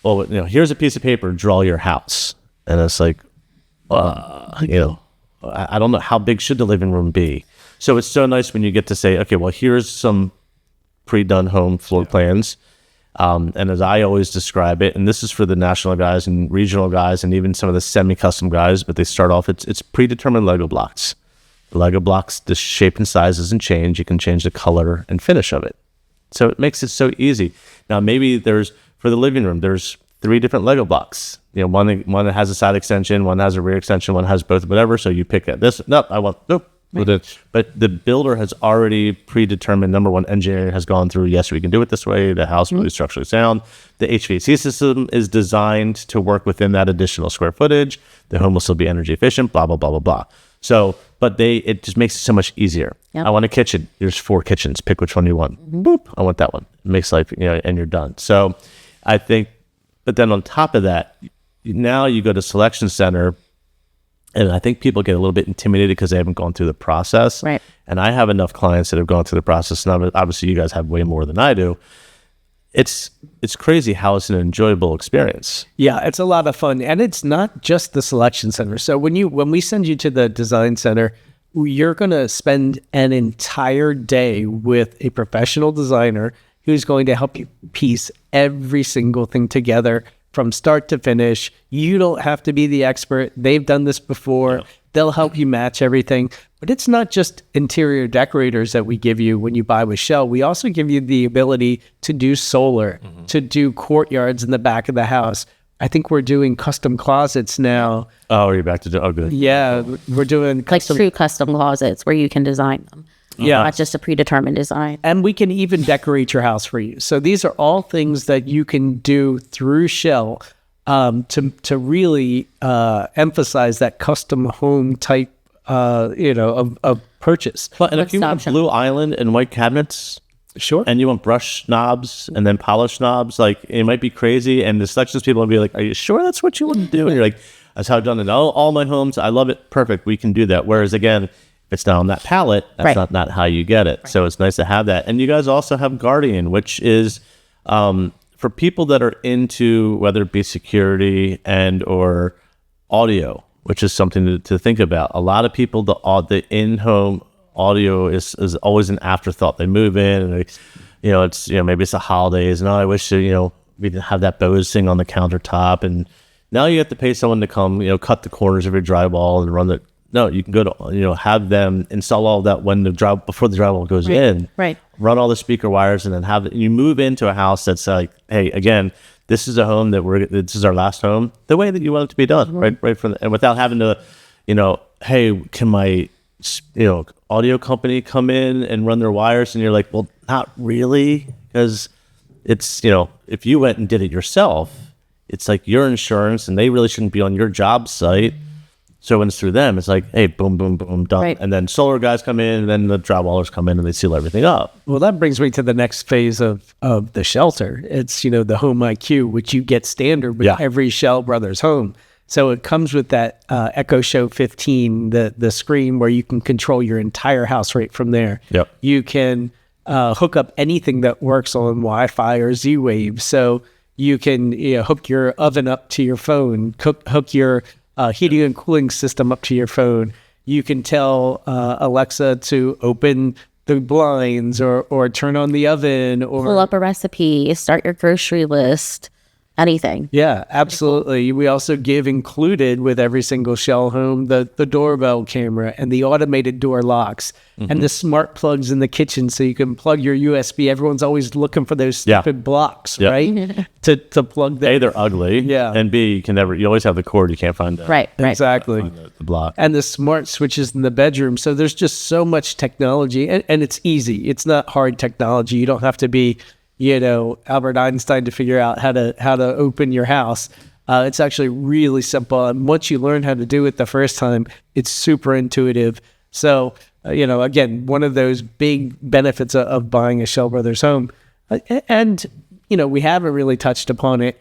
Speaker 3: well, here's a piece of paper, draw your house. And it's like, I don't know, how big should the living room be? So it's so nice when you get to say, okay, well, here's some pre-done home floor plans. And as I always describe it, and this is for the national guys and regional guys and even some of the semi-custom guys, but they start off, it's predetermined Lego blocks. The Lego blocks, the shape and size doesn't change. You can change the color and finish of it. So it makes it so easy. Now, maybe for the living room, there's 3 different Lego blocks. One that has a side extension, one has a rear extension, one has both, whatever. So you pick this. Nope. Right. But the builder has already predetermined, number one, engineering has gone through, yes, we can do it this way. The house will be structurally sound. The HVAC system is designed to work within that additional square footage. The home will still be energy efficient, blah, blah, blah, blah, blah. So, but it just makes it so much easier. Yep. I want a kitchen. There's 4 kitchens. Pick which one you want. Boop. I want that one. It makes life, and you're done. So I think, but then on top of that, now you go to Selection Center, and I think people get a little bit intimidated because they haven't gone through the process. Right. And I have enough clients that have gone through the process, and obviously you guys have way more than I do. It's crazy how it's an enjoyable experience.
Speaker 1: Yeah, it's a lot of fun. And it's not just the Selection Center. So when we send you to the Design Center, you're going to spend an entire day with a professional designer who's going to help you piece every single thing together from start to finish. You don't have to be the expert. They've done this before. Yeah. They'll help you match everything. But it's not just interior decorators that we give you when you buy with Schell. We also give you the ability to do solar, to do courtyards in the back of the house. I think we're doing custom closets now.
Speaker 3: Oh, are you back to good?
Speaker 1: Yeah, we're doing
Speaker 2: true custom closets where you can design them. Yeah, not just a predetermined design.
Speaker 1: And we can even decorate your house for you. So these are all things that you can do through Schell to really emphasize that custom home type, of purchase.
Speaker 3: But and if you want blue island and white cabinets,
Speaker 1: Sure.
Speaker 3: and you want brush knobs and then polish knobs, like it might be crazy. And the sections people will be like, "Are you sure that's what you want to do?" And you're like, "That's how I've done it all my homes. I love it. Perfect. We can do that." Whereas again, if it's not on that palette, that's not how you get it. Right. So it's nice to have that. And you guys also have Guardian, which is for people that are into whether it be security and or audio, which is something to think about. A lot of people, the in-home audio is always an afterthought. They move in and it's maybe it's the holidays and I wish we didn't have that Bose thing on the countertop, and now you have to pay someone to come cut the corners of your drywall and run the. No, you can go to have them install all of that before the drywall goes in. Right. Run all the speaker wires and then you move into a house that's like, hey, again, this is a home this is our last home, the way that you want it to be done, right from and without having to, hey, can my audio company come in and run their wires? And you're like, well, not really, because it's if you went and did it yourself, it's like your insurance, and they really shouldn't be on your job site. So when it's through them, it's like, hey, boom, boom, boom, done. Right. And then solar guys come in, and then the drywallers come in, and they seal everything up.
Speaker 1: Well, that brings me to the next phase of the shelter. It's, the Home IQ, which you get standard with every Schell Brothers home. So it comes with that Echo Show 15, the screen where you can control your entire house right from there. Yep. You can hook up anything that works on Wi-Fi or Z-Wave. So you can hook your oven up to your phone, hook your heating and cooling system up to your phone. You can tell Alexa to open the blinds or turn on the oven or
Speaker 2: pull up a recipe, start your grocery list, anything.
Speaker 1: Yeah, absolutely. We also give included with every single Schell home the doorbell camera and the automated door locks and the smart plugs in the kitchen, so you can plug your USB. Everyone's always looking for those stupid blocks, right? to plug them.
Speaker 3: A, they're ugly. Yeah. And B, you always have the cord. You can't find that.
Speaker 2: Right.
Speaker 1: Exactly.
Speaker 3: The block.
Speaker 1: And the smart switches in the bedroom. So there's just so much technology, and it's easy. It's not hard technology. You don't have to be Albert Einstein to figure out how to open your house. It's actually really simple. And once you learn how to do it the first time, it's super intuitive. So, again, one of those big benefits of buying a Schell Brothers home. And, we haven't really touched upon it.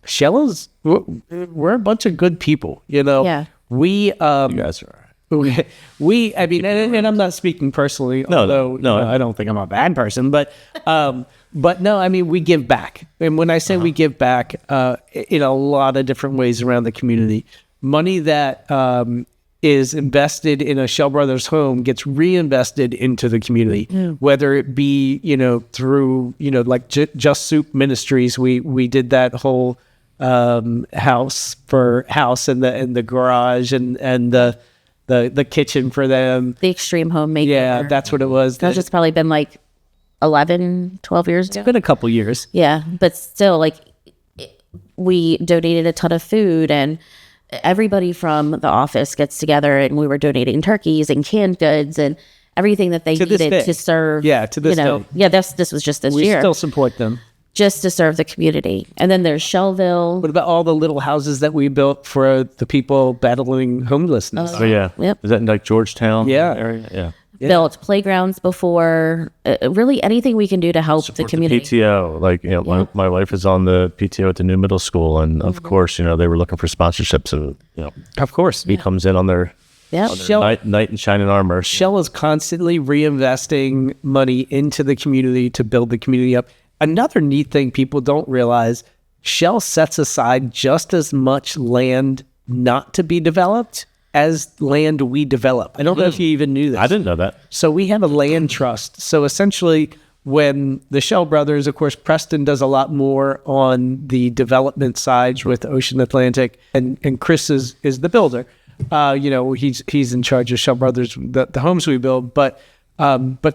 Speaker 1: Schell we're a bunch of good people, Yeah. You
Speaker 3: guys are.
Speaker 1: I mean, and I'm not speaking personally, although I don't think I'm a bad person, but no, I mean, we give back. And when I say we give back, in a lot of different ways around the community, money that is invested in a Schell Brothers home gets reinvested into the community, whether it be, through, like Just Soup Ministries. We did that whole house and the garage and the kitchen for them.
Speaker 2: The extreme home makeover.
Speaker 1: Yeah, that's what it was.
Speaker 2: That's just probably been like 11, 12 years ago.
Speaker 1: It's been a couple years.
Speaker 2: Yeah, but still, we donated a ton of food, and everybody from the office gets together, and we were donating turkeys and canned goods and everything that they needed to serve.
Speaker 1: Yeah, to this day.
Speaker 2: Yeah, this was just this year.
Speaker 1: We still support them.
Speaker 2: Just to serve the community. And then there's Shellville.
Speaker 1: What about all the little houses that we built for the people battling homelessness?
Speaker 3: Yeah.
Speaker 2: Yep.
Speaker 3: Is that in Georgetown
Speaker 1: area?
Speaker 3: Yeah.
Speaker 2: Built playgrounds before. Really anything we can do to help the community.
Speaker 3: The PTO. My wife is on the PTO at the new middle school, and of course, they were looking for sponsorships, and
Speaker 1: of course
Speaker 3: he comes in on their knight in shining armor.
Speaker 1: Schell is constantly reinvesting money into the community to build the community up. Another neat thing people don't realize, Schell sets aside just as much land not to be developed as land we develop. I don't know if you even knew this.
Speaker 3: I didn't know that.
Speaker 1: So we have a land trust. So essentially, when the Schell Brothers, of course, Preston does a lot more on the development side with Ocean Atlantic, and Chris is the builder. He's in charge of Schell Brothers, the homes we build, but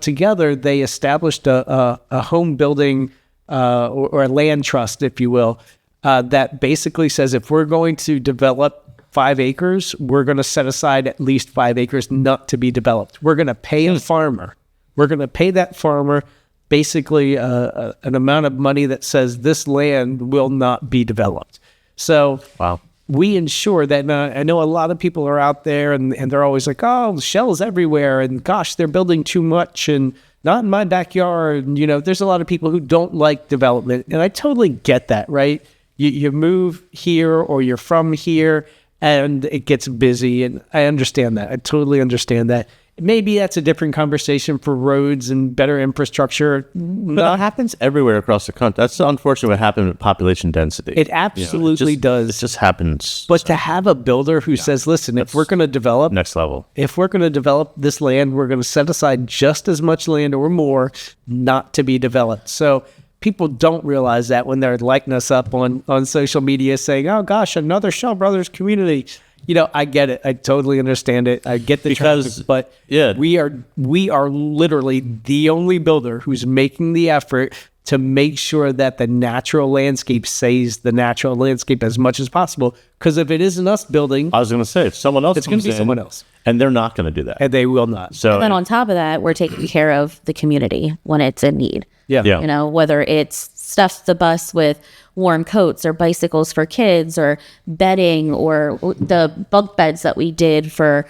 Speaker 1: together they established a home building or a land trust, if you will, that basically says if we're going to develop 5 acres, we're going to set aside at least 5 acres not to be developed. We're going to pay a farmer. We're going to pay that farmer basically an amount of money that says this land will not be developed. So
Speaker 3: wow.
Speaker 1: We ensure that. I know a lot of people are out there and they're always like, oh, Schell's everywhere, and gosh, they're building too much, and not in my backyard. There's a lot of people who don't like development, and I totally get that, right? You move here or you're from here and it gets busy, and I understand that. I totally understand that. Maybe that's a different conversation for roads and better infrastructure.
Speaker 3: But it happens everywhere across the country. That's unfortunately what happened with population density.
Speaker 1: It absolutely does.
Speaker 3: It just happens.
Speaker 1: But to have a builder who says, listen, if we're going to develop...
Speaker 3: Next level.
Speaker 1: If we're going to develop this land, we're going to set aside just as much land or more not to be developed. So people don't realize that when they're lighting us up on social media saying, oh gosh, another Schell Brothers community. I get it. I totally understand it. I get the traffic, but we are literally the only builder who's making the effort to make sure that the natural landscape stays the natural landscape as much as possible. Because if it isn't us building,
Speaker 3: I was going to say, if someone else,
Speaker 1: it's going to be someone else,
Speaker 3: and they're not going to do that,
Speaker 1: and they will not.
Speaker 2: So, and then on top of that, we're taking care of the community when it's in need.
Speaker 1: Yeah.
Speaker 2: Whether it's stuff the bus with warm coats or bicycles for kids or bedding or the bunk beds that we did for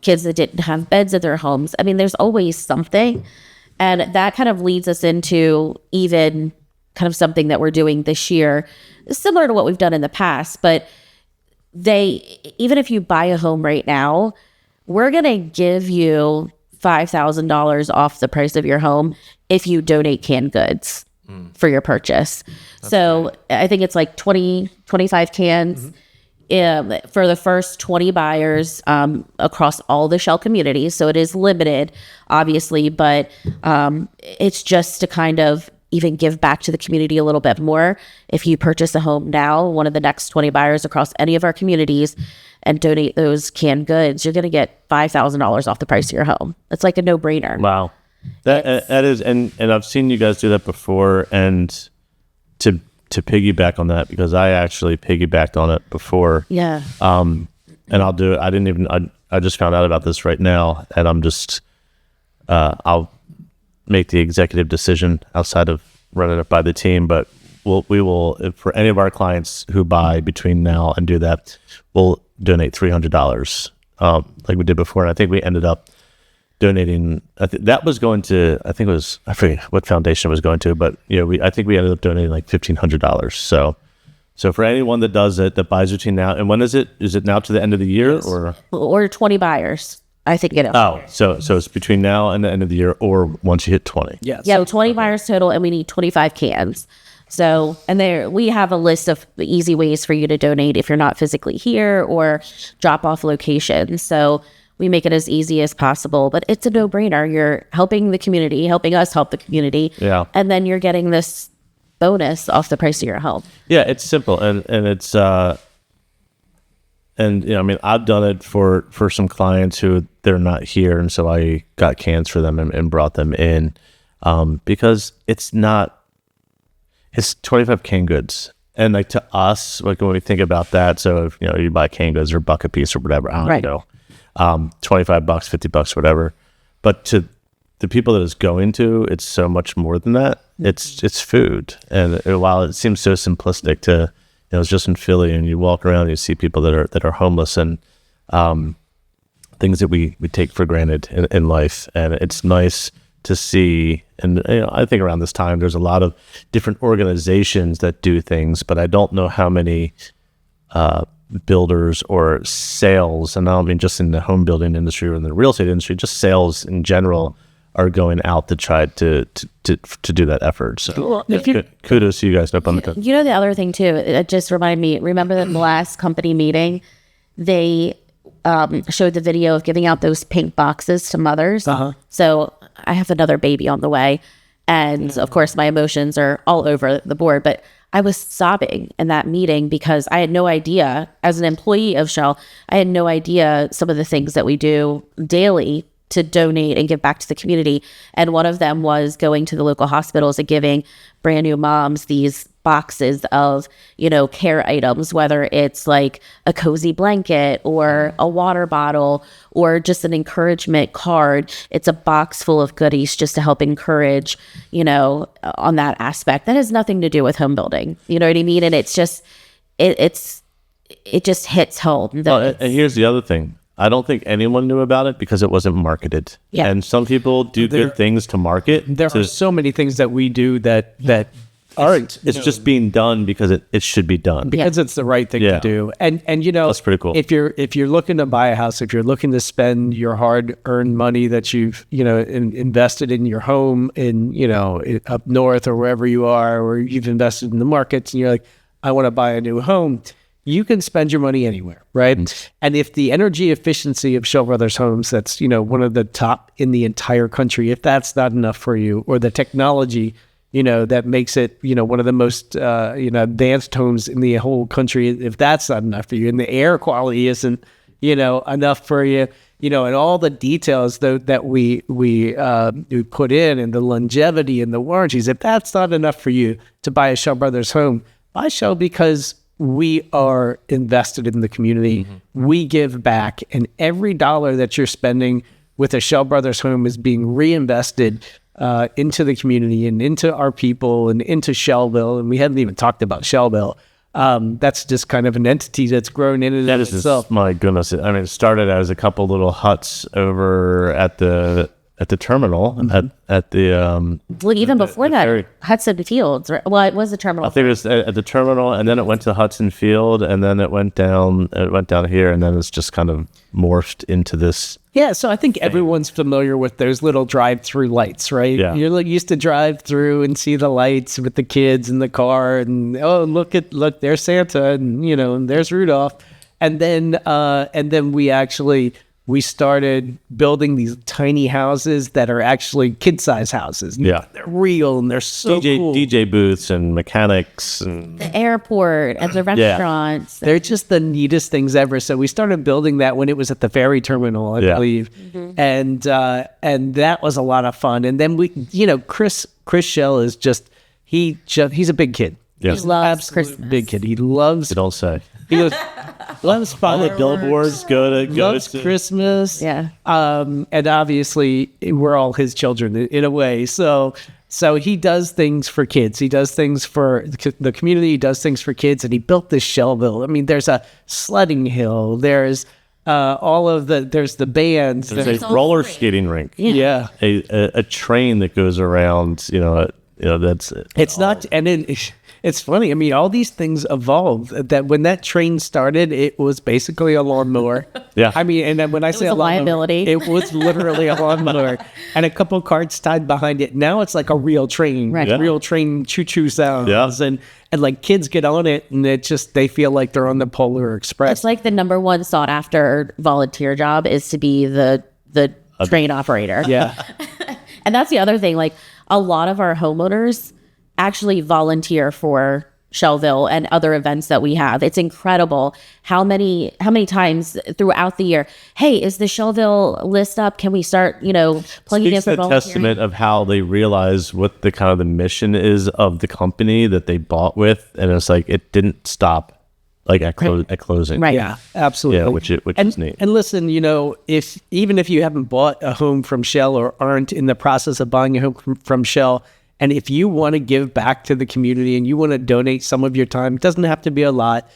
Speaker 2: kids that didn't have beds at their homes. I mean, there's always something. And that kind of leads us into even kind of something that we're doing this year, similar to what we've done in the past. But even if you buy a home right now, we're going to give you $5,000 off the price of your home if you donate canned goods for your purchase. So great. I think it's like 25 cans for the first 20 buyers across all the Schell communities. So it is limited, obviously, but it's just to kind of even give back to the community a little bit more. If you purchase a home now, one of the next 20 buyers across any of our communities, and donate those canned goods, you're going to get $5,000 off the price of your home. It's like a no-brainer.
Speaker 3: Wow. That is, and I've seen you guys do that before, and to piggyback on that, because I actually piggybacked on it before.
Speaker 2: Yeah.
Speaker 3: And I'll do it. I just found out about this right now, and I'm just, I'll make the executive decision outside of running it by the team, but we will, for any of our clients who buy between now and do that, we'll donate $300, like we did before. And I think we ended up donating, that was going to, I forget what foundation it was going to, but I think we ended up donating like $1,500. So for anyone that does it, that buys between now, and when is it? Is it now to the end of the year? Yes.
Speaker 2: Or 20 buyers? I think it is.
Speaker 3: Oh, so it's between now and the end of the year, or once you hit 20.
Speaker 1: Yes.
Speaker 2: Yeah, 20 buyers total, and we need 25 cans. So, and we have a list of easy ways for you to donate if you're not physically here, or drop off locations. So we make it as easy as possible, but it's a no-brainer. You're helping the community, helping us help the community.
Speaker 3: Yeah.
Speaker 2: And then you're getting this bonus off the price of your home.
Speaker 3: Yeah, it's simple. And it's, I mean, I've done it for some clients who they're not here. And so I got cans for them and brought them in, because it's 25 canned goods. And like to us, like when we think about that, so if you buy canned goods or buck a piece or whatever, I don't know, $25, $50, whatever. But to the people that it's going to, it's so much more than that. It's food. And while it seems so simplistic to, it's just in Philly, and you walk around and you see people that are homeless, and things that we take for granted in life. And it's nice to see, and I think around this time there's a lot of different organizations that do things, but I don't know how many builders or sales, and I don't mean just in the home building industry or in the real estate industry, just sales in general, are going out to try to do that effort. So kudos to you guys.
Speaker 2: The other thing too, it just reminded me, remember that in the last company meeting, they showed the video of giving out those pink boxes to mothers. So I have another baby on the way, and of course my emotions are all over the board, but I was sobbing in that meeting because I had no idea, as an employee of Schell, I had no idea some of the things that we do daily to donate and give back to the community. And one of them was going to the local hospitals and giving brand new moms these boxes of, care items, whether it's like a cozy blanket or a water bottle or just an encouragement card. It's a box full of goodies just to help encourage, on that aspect. That has nothing to do with home building. You know what I mean? And it's just, it just hits home.
Speaker 3: And here's the other thing. I don't think anyone knew about it because it wasn't marketed.
Speaker 2: Yeah.
Speaker 3: And some people do good things to market.
Speaker 1: There are so many things that we do that aren't.
Speaker 3: It's just being done because it should be done.
Speaker 1: Because it's the right thing to do. And
Speaker 3: That's pretty cool.
Speaker 1: If you're looking to buy a house, if you're looking to spend your hard-earned money that you've, invested in your home up north or wherever you are, or you've invested in the markets and you're like, I want to buy a new home, you can spend your money anywhere, right? And if the energy efficiency of Schell Brothers homes, that's, one of the top in the entire country, if that's not enough for you, or the technology, that makes it, one of the most, advanced homes in the whole country, if that's not enough for you, and the air quality isn't, enough for you, and all the details that we put in, and the longevity and the warranties, if that's not enough for you to buy a Schell Brothers home, buy Schell, because we are invested in the community. We give back, and every dollar that you're spending with a Schell Brothers home is being reinvested into the community and into our people and into Shellville. And we haven't even talked about Shellville. That's just kind of an entity that's grown in and of itself.
Speaker 3: My goodness. I mean, it started as a couple little huts over at the terminal at the
Speaker 2: well, even before that,
Speaker 3: ferry.
Speaker 2: Hudson Fields, right? Well, it was the terminal.
Speaker 3: I think it was at the terminal, and then it went to Hudson Field, and then it went down here, and then it's just kind of morphed into this.
Speaker 1: Yeah, so I think everyone's familiar with those little drive-through lights, right?
Speaker 3: Yeah.
Speaker 1: You're used to drive through and see the lights with the kids in the car, and look, there's Santa, and and there's Rudolph, and then we started building these tiny houses that are actually kid-size houses.
Speaker 3: Yeah.
Speaker 1: They're real, and they're so cool.
Speaker 3: DJ booths and mechanics and
Speaker 2: The airport and the restaurants.
Speaker 1: They're just the neatest things ever. So we started building that when it was at the ferry terminal, I believe. And that was a lot of fun. And then we, Chris Schell is he's a big kid.
Speaker 3: Yeah.
Speaker 2: He loves
Speaker 1: Absolute
Speaker 2: Christmas.
Speaker 1: big kid. He loves,
Speaker 3: you don't say.
Speaker 1: he goes, loves
Speaker 3: All the billboards go
Speaker 1: loves
Speaker 3: to
Speaker 1: Christmas.
Speaker 2: Yeah.
Speaker 1: And obviously we're all his children in a way. So he does things for kids. He does things for the community. He does things for kids. And he built this Shellville. I mean, there's a sledding hill. There's there's the bands.
Speaker 3: There's a roller skating rink.
Speaker 1: Yeah.
Speaker 3: A train that goes around, that's it.
Speaker 1: It's not, and it's funny. I mean, all these things evolved. That when that train started, it was basically a lawnmower.
Speaker 3: Yeah.
Speaker 1: I mean, and then when I say
Speaker 2: was a
Speaker 1: lawnmower,
Speaker 2: liability.
Speaker 1: it was literally a lawnmower and a couple carts tied behind it. Now it's like a real train,
Speaker 2: Right.
Speaker 3: Yeah.
Speaker 1: real train choo-choo sounds.
Speaker 3: Yeah.
Speaker 1: And like kids get on it, and they feel like they're on the Polar Express.
Speaker 2: It's like the number one sought after volunteer job is to be the train operator.
Speaker 1: Yeah.
Speaker 2: And that's the other thing. Like, a lot of our homeowners actually volunteer for Shellville and other events that we have. It's incredible how many times throughout the year, hey, is the Shellville list up? Can we start, plugging in
Speaker 3: Speaks
Speaker 2: for
Speaker 3: a
Speaker 2: volunteering?
Speaker 3: testament of how they realize what the kind of the mission is of the company that they bought with, and it's like it didn't stop like at closing.
Speaker 2: Right.
Speaker 1: Yeah, absolutely.
Speaker 3: Yeah, which is neat.
Speaker 1: And listen, even if you haven't bought a home from Schell or aren't in the process of buying a home from Schell, and if you want to give back to the community and you want to donate some of your time, it doesn't have to be a lot.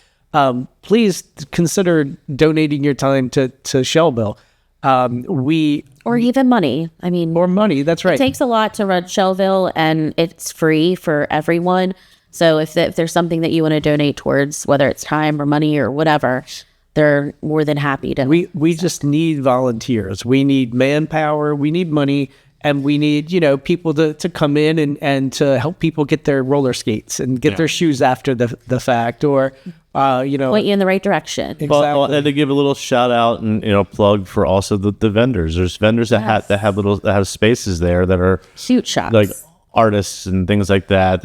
Speaker 1: Please consider donating your time to Shellville.
Speaker 2: Or even money. I mean,
Speaker 1: Or money. That's right.
Speaker 2: it takes a lot to run Shellville, and it's free for everyone. So if there's something that you want to donate towards, whether it's time or money or whatever, they're more than happy to.
Speaker 1: We just need volunteers. We need manpower. We need money. And we need, people to come in and to help people get their roller skates and get their shoes after the fact, or,
Speaker 2: point you in the right direction.
Speaker 1: Exactly.
Speaker 3: Well, and to give a little shout out and plug for also the vendors. There's vendors that have spaces there that are
Speaker 2: Shoot shops.
Speaker 3: like artists and things like that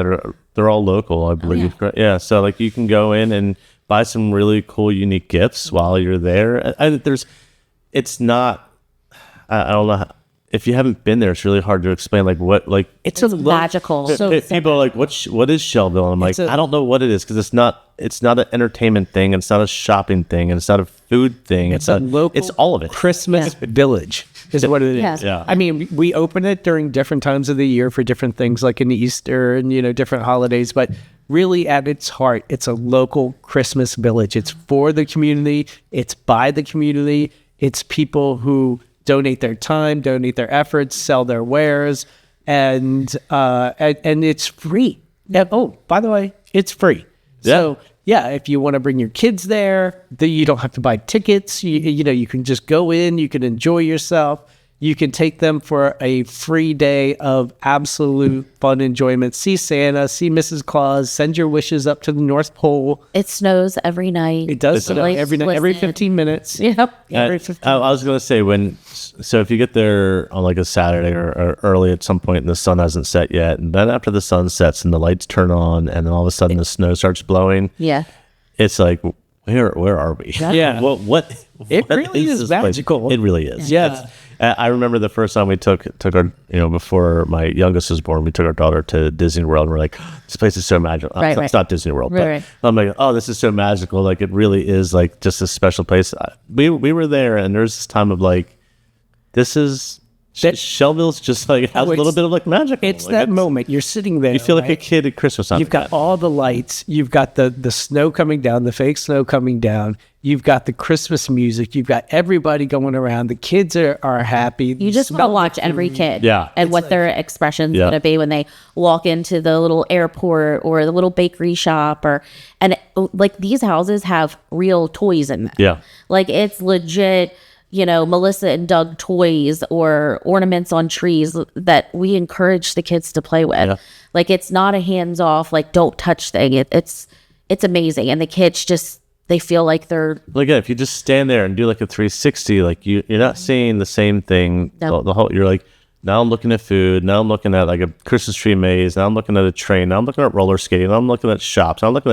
Speaker 3: they're all local, I believe. Yeah. So like you can go in and buy some really cool, unique gifts while you're there. And it's not, I don't know. If you haven't been there, it's really hard to explain. Like what, like
Speaker 2: it's magical.
Speaker 3: people are like, what is Shellville? And I'm like, I don't know what it is, because it's not an entertainment thing. It's not a shopping thing, and it's not a food thing. It's
Speaker 1: a local
Speaker 3: It's all of it.
Speaker 1: Christmas village is what it is.
Speaker 2: Yes.
Speaker 3: Yeah.
Speaker 1: I mean, we open it during different times of the year for different things, like in Easter and different holidays. But really, at its heart, it's a local Christmas village. It's for the community. It's by the community. It's people who donate their time, donate their efforts, sell their wares, and it's free. And, oh, by the way, it's free.
Speaker 3: Yeah.
Speaker 1: So yeah, if you want to bring your kids there, you don't have to buy tickets. You can just go in, you can enjoy yourself. You can take them for a free day of absolute fun enjoyment. See Santa, see Mrs. Claus, send your wishes up to the North Pole.
Speaker 2: It snows every night.
Speaker 1: It does snow every night, every 15 minutes.
Speaker 2: Yep.
Speaker 1: Every 15
Speaker 3: I was going to say, so if you get there on like a Saturday or early at some point and the sun hasn't set yet, and then after the sun sets and the lights turn on and then all of a sudden the snow starts blowing,
Speaker 2: Yeah.
Speaker 3: it's like, where are we?
Speaker 1: Yeah.
Speaker 3: What
Speaker 1: It really is
Speaker 3: this place?
Speaker 1: magical.
Speaker 3: It really is.
Speaker 1: Yeah.
Speaker 3: I remember the first time we took our, before my youngest was born, we took our daughter to Disney World, and we're like, this place is so magical.
Speaker 2: Right,
Speaker 3: It's not Disney World, but
Speaker 2: Right.
Speaker 3: I'm like, oh, this is so magical. Like, it really is like just a special place. We were there, and there's this time of like, this is Shellville's just like has a little bit of like magic.
Speaker 1: It's
Speaker 3: like,
Speaker 1: that moment. You're sitting there.
Speaker 3: you feel like a
Speaker 1: right?
Speaker 3: kid at Christmas time.
Speaker 1: You've got all the lights. You've got the snow coming down, the fake snow coming down. You've got the Christmas music. You've got everybody going around. The kids are happy.
Speaker 2: You just want to watch every kid,
Speaker 3: Yeah.
Speaker 2: and what their expression's
Speaker 3: Yeah.
Speaker 2: going to be when they walk into the little airport or the little bakery shop, like these houses have real toys in them.
Speaker 3: Yeah.
Speaker 2: Like it's legit, Melissa and Doug toys or ornaments on trees that we encourage the kids to play with.
Speaker 3: Yeah.
Speaker 2: Like it's not a hands off, like don't touch thing. It's amazing, and the kids just they feel like they're
Speaker 3: Like, yeah, if you just stand there and do like a 360, like you're not seeing the same thing.
Speaker 2: No.
Speaker 3: The whole, you're like, now I'm looking at food. Now I'm looking at like a Christmas tree maze. Now I'm looking at a train. Now I'm looking at roller skating. Now I'm looking at shops. Now I'm looking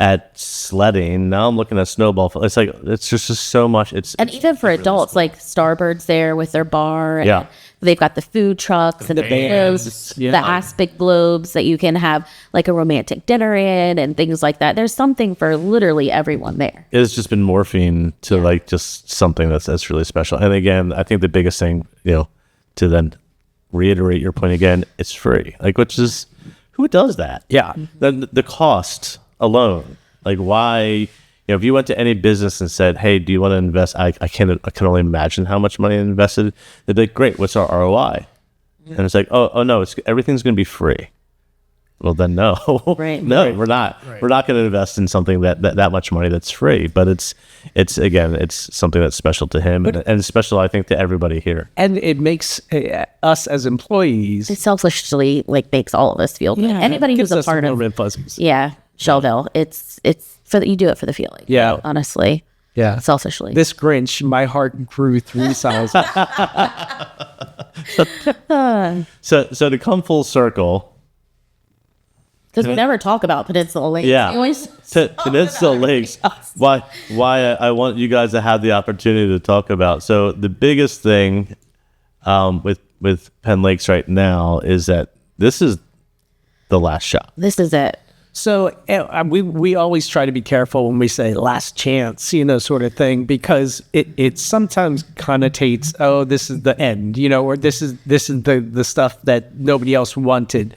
Speaker 3: at sledding. Now I'm looking at snowball. It's like, it's just so much.
Speaker 2: and even for adults, like Starbird's there with their bar. And
Speaker 3: Yeah.
Speaker 2: they've got the food trucks and the
Speaker 1: bands,
Speaker 2: globes, the aspic globes that you can have like a romantic dinner in and things like that. There's something for literally everyone there.
Speaker 3: It's just been morphine to like just something that's really special. And again, I think the biggest thing, to then reiterate your point again, it's free. Like, which is, who does that?
Speaker 1: Yeah.
Speaker 3: The cost alone, like why, if you went to any business and said, hey, do you want to invest? I can only imagine how much money I invested. They'd be like, great, what's our ROI? And it's like, oh no, everything's going to be free. Well, then no,
Speaker 2: Right.
Speaker 3: no, we're not. Right. We're not going to invest in something that much money that's free. But it's something that's special to him and special, I think, to everybody here.
Speaker 1: And it makes us as employees.
Speaker 2: It selfishly like makes all of us feel good. Anybody who's
Speaker 1: gives
Speaker 2: a
Speaker 1: us
Speaker 2: part
Speaker 1: little
Speaker 2: of
Speaker 1: red fuzzies.
Speaker 2: Shellville, it's for you do it for the feeling.
Speaker 1: Yeah.
Speaker 2: Honestly.
Speaker 1: Yeah.
Speaker 2: Selfishly.
Speaker 1: This Grinch, my heart grew 3 sizes.
Speaker 3: So to come full circle.
Speaker 2: Because we never talk about Peninsula Lakes.
Speaker 3: Yeah.
Speaker 2: We always-
Speaker 3: Peninsula Lakes. Why I want you guys to have the opportunity to talk about. So the biggest thing with Penn Lakes right now is that this is the last shot.
Speaker 2: This is it.
Speaker 1: So we always try to be careful when we say last chance, sort of thing, because it sometimes connotates, oh, this is the end, or this is the stuff that nobody else wanted.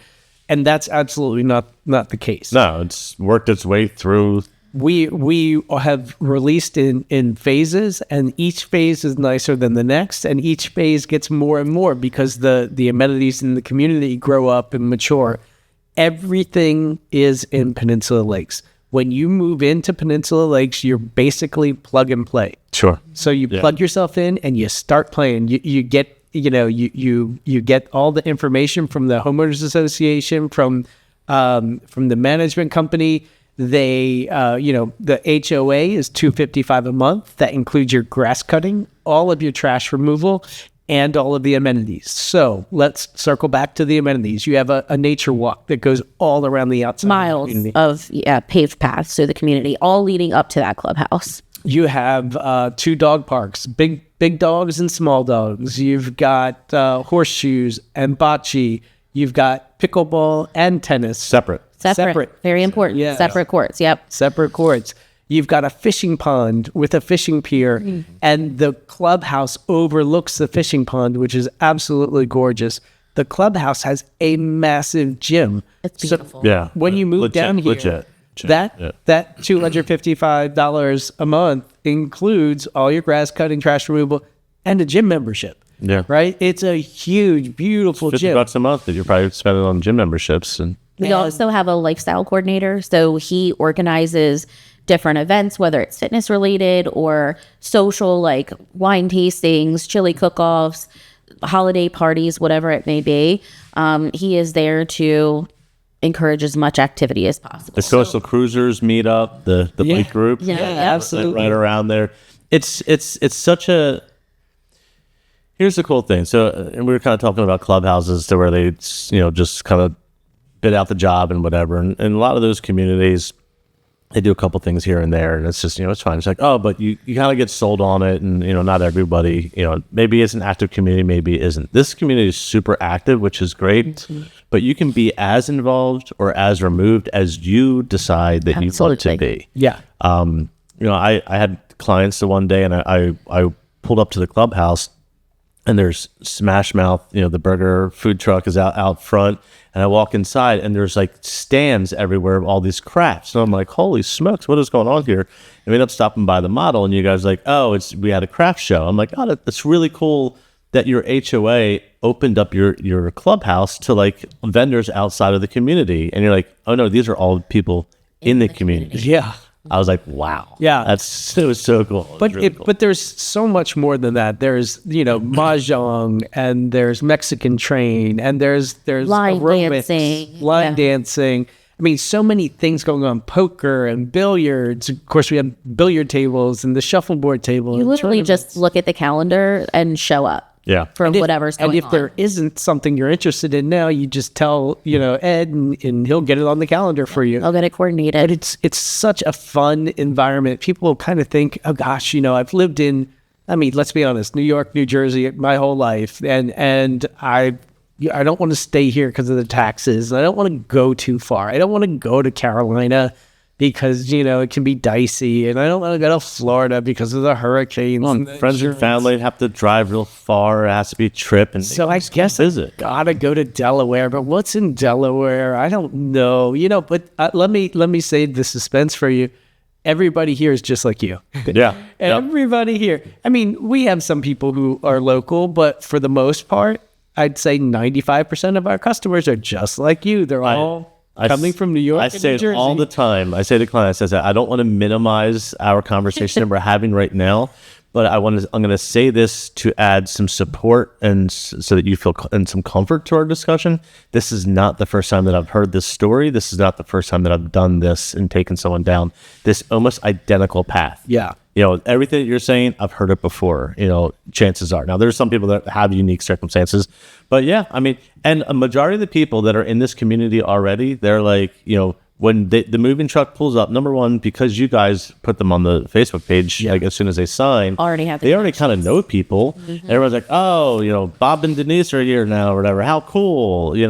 Speaker 1: And that's absolutely not the case.
Speaker 3: No, it's worked its way through.
Speaker 1: We have released in phases, and each phase is nicer than the next, and each phase gets more and more because the amenities in the community grow up and mature. Everything is in Peninsula Lakes. When you move into Peninsula Lakes, you're basically plug and play.
Speaker 3: Sure.
Speaker 1: So you plug yourself in and you start playing. You get you get all the information from the homeowners association, from the management company. They the HOA is $255 a month. That includes your grass cutting, all of your trash removal, and all of the amenities. So let's circle back to the amenities. You have a nature walk that goes all around the outside
Speaker 2: Miles of paved paths through the community, all leading up to that clubhouse.
Speaker 1: You have 2 dog parks, big dogs and small dogs. You've got horseshoes and bocce. You've got pickleball and tennis.
Speaker 3: Separate.
Speaker 2: Very important.
Speaker 1: Yeah.
Speaker 2: Separate courts. Yep.
Speaker 1: Separate courts. You've got a fishing pond with a fishing pier, and the clubhouse overlooks the fishing pond, which is absolutely gorgeous. The clubhouse has a massive gym.
Speaker 2: It's beautiful.
Speaker 3: Yeah.
Speaker 1: When you move down here,
Speaker 3: legit.
Speaker 1: That $255 a month includes all your grass cutting, trash removal, and a gym membership.
Speaker 3: Yeah.
Speaker 1: Right? It's a huge, beautiful gym.
Speaker 3: $50 a month that you're probably spending on gym memberships. And
Speaker 2: we also have a lifestyle coordinator. So he organizes different events, whether it's fitness related or social, like wine tastings, chili cook-offs, holiday parties, whatever it may be. He is there to encourage as much activity as possible.
Speaker 3: The social cruisers meet up, the bike group.
Speaker 2: Yeah,
Speaker 1: absolutely.
Speaker 3: Right around there. It's such a... Here's the cool thing. So, and we were kind of talking about clubhouses to where they, just kind of bid out the job and whatever. And a lot of those communities, they do a couple things here and there, and it's just, it's fine. It's like, oh, but you kind of get sold on it, and, not everybody, maybe it's an active community, maybe it isn't. This community is super active, which is great, but you can be as involved or as removed as you decide that you want to be.
Speaker 1: Yeah.
Speaker 3: I had clients the one day, and I pulled up to the clubhouse, and there's Smash Mouth, the burger food truck is out front. And I walk inside, and there's like stands everywhere of all these crafts. So I'm like, holy smokes, what is going on here? And we end up stopping by the model, and you guys are like, oh, we had a craft show. I'm like, oh, that's really cool that your HOA opened up your clubhouse to like vendors outside of the community. And you're like, oh no, these are all people in the community.
Speaker 1: Yeah.
Speaker 3: I was like, wow.
Speaker 1: Yeah.
Speaker 3: It was so cool.
Speaker 1: But
Speaker 3: really cool.
Speaker 1: But there's so much more than that. There's, mahjong, and there's Mexican train, and there's
Speaker 2: line dancing.
Speaker 1: I mean, so many things going on. Poker and billiards. Of course, we have billiard tables and the shuffleboard table.
Speaker 2: You literally just look at the calendar and show up.
Speaker 3: Yeah.
Speaker 2: For whatever's going on.
Speaker 1: And if there isn't something you're interested in now, you just tell, Ed, and he'll get it on the calendar for you.
Speaker 2: I'll get it coordinated.
Speaker 1: But it's such a fun environment. People kind of think, oh gosh, I've lived in, let's be honest, New York, New Jersey, my whole life. And I don't want to stay here because of the taxes. I don't want to go too far. I don't want to go to Carolina because, it can be dicey. And I don't want to go to Florida because of the hurricanes.
Speaker 3: Friends and family have to drive real far. It has to be a trip. And
Speaker 1: so I guess I gotta go to Delaware. But what's in Delaware? I don't know. But let me say the suspense for you. Everybody here is just like you.
Speaker 3: Yeah.
Speaker 1: Everybody here. We have some people who are local, but for the most part, I'd say 95% of our customers are just like you. They're all coming from New York.
Speaker 3: I say it all the time. I say to clients, I don't want to minimize our conversation that we're having right now, but I'm going to say this to add some support and so that you feel and some comfort to our discussion. This is not the first time that I've heard this story. This is not the first time that I've done this and taken someone down this almost identical path.
Speaker 1: Yeah.
Speaker 3: Everything that you're saying, I've heard it before, chances are. Now, there's some people that have unique circumstances, but yeah, and a majority of the people that are in this community already, they're like, when the moving truck pulls up, number one, because you guys put them on the Facebook page, like as soon as they sign,
Speaker 2: they
Speaker 3: already kind of know people. Mm-hmm. Everyone's like, oh, Bob and Denise are here now or whatever. How cool. They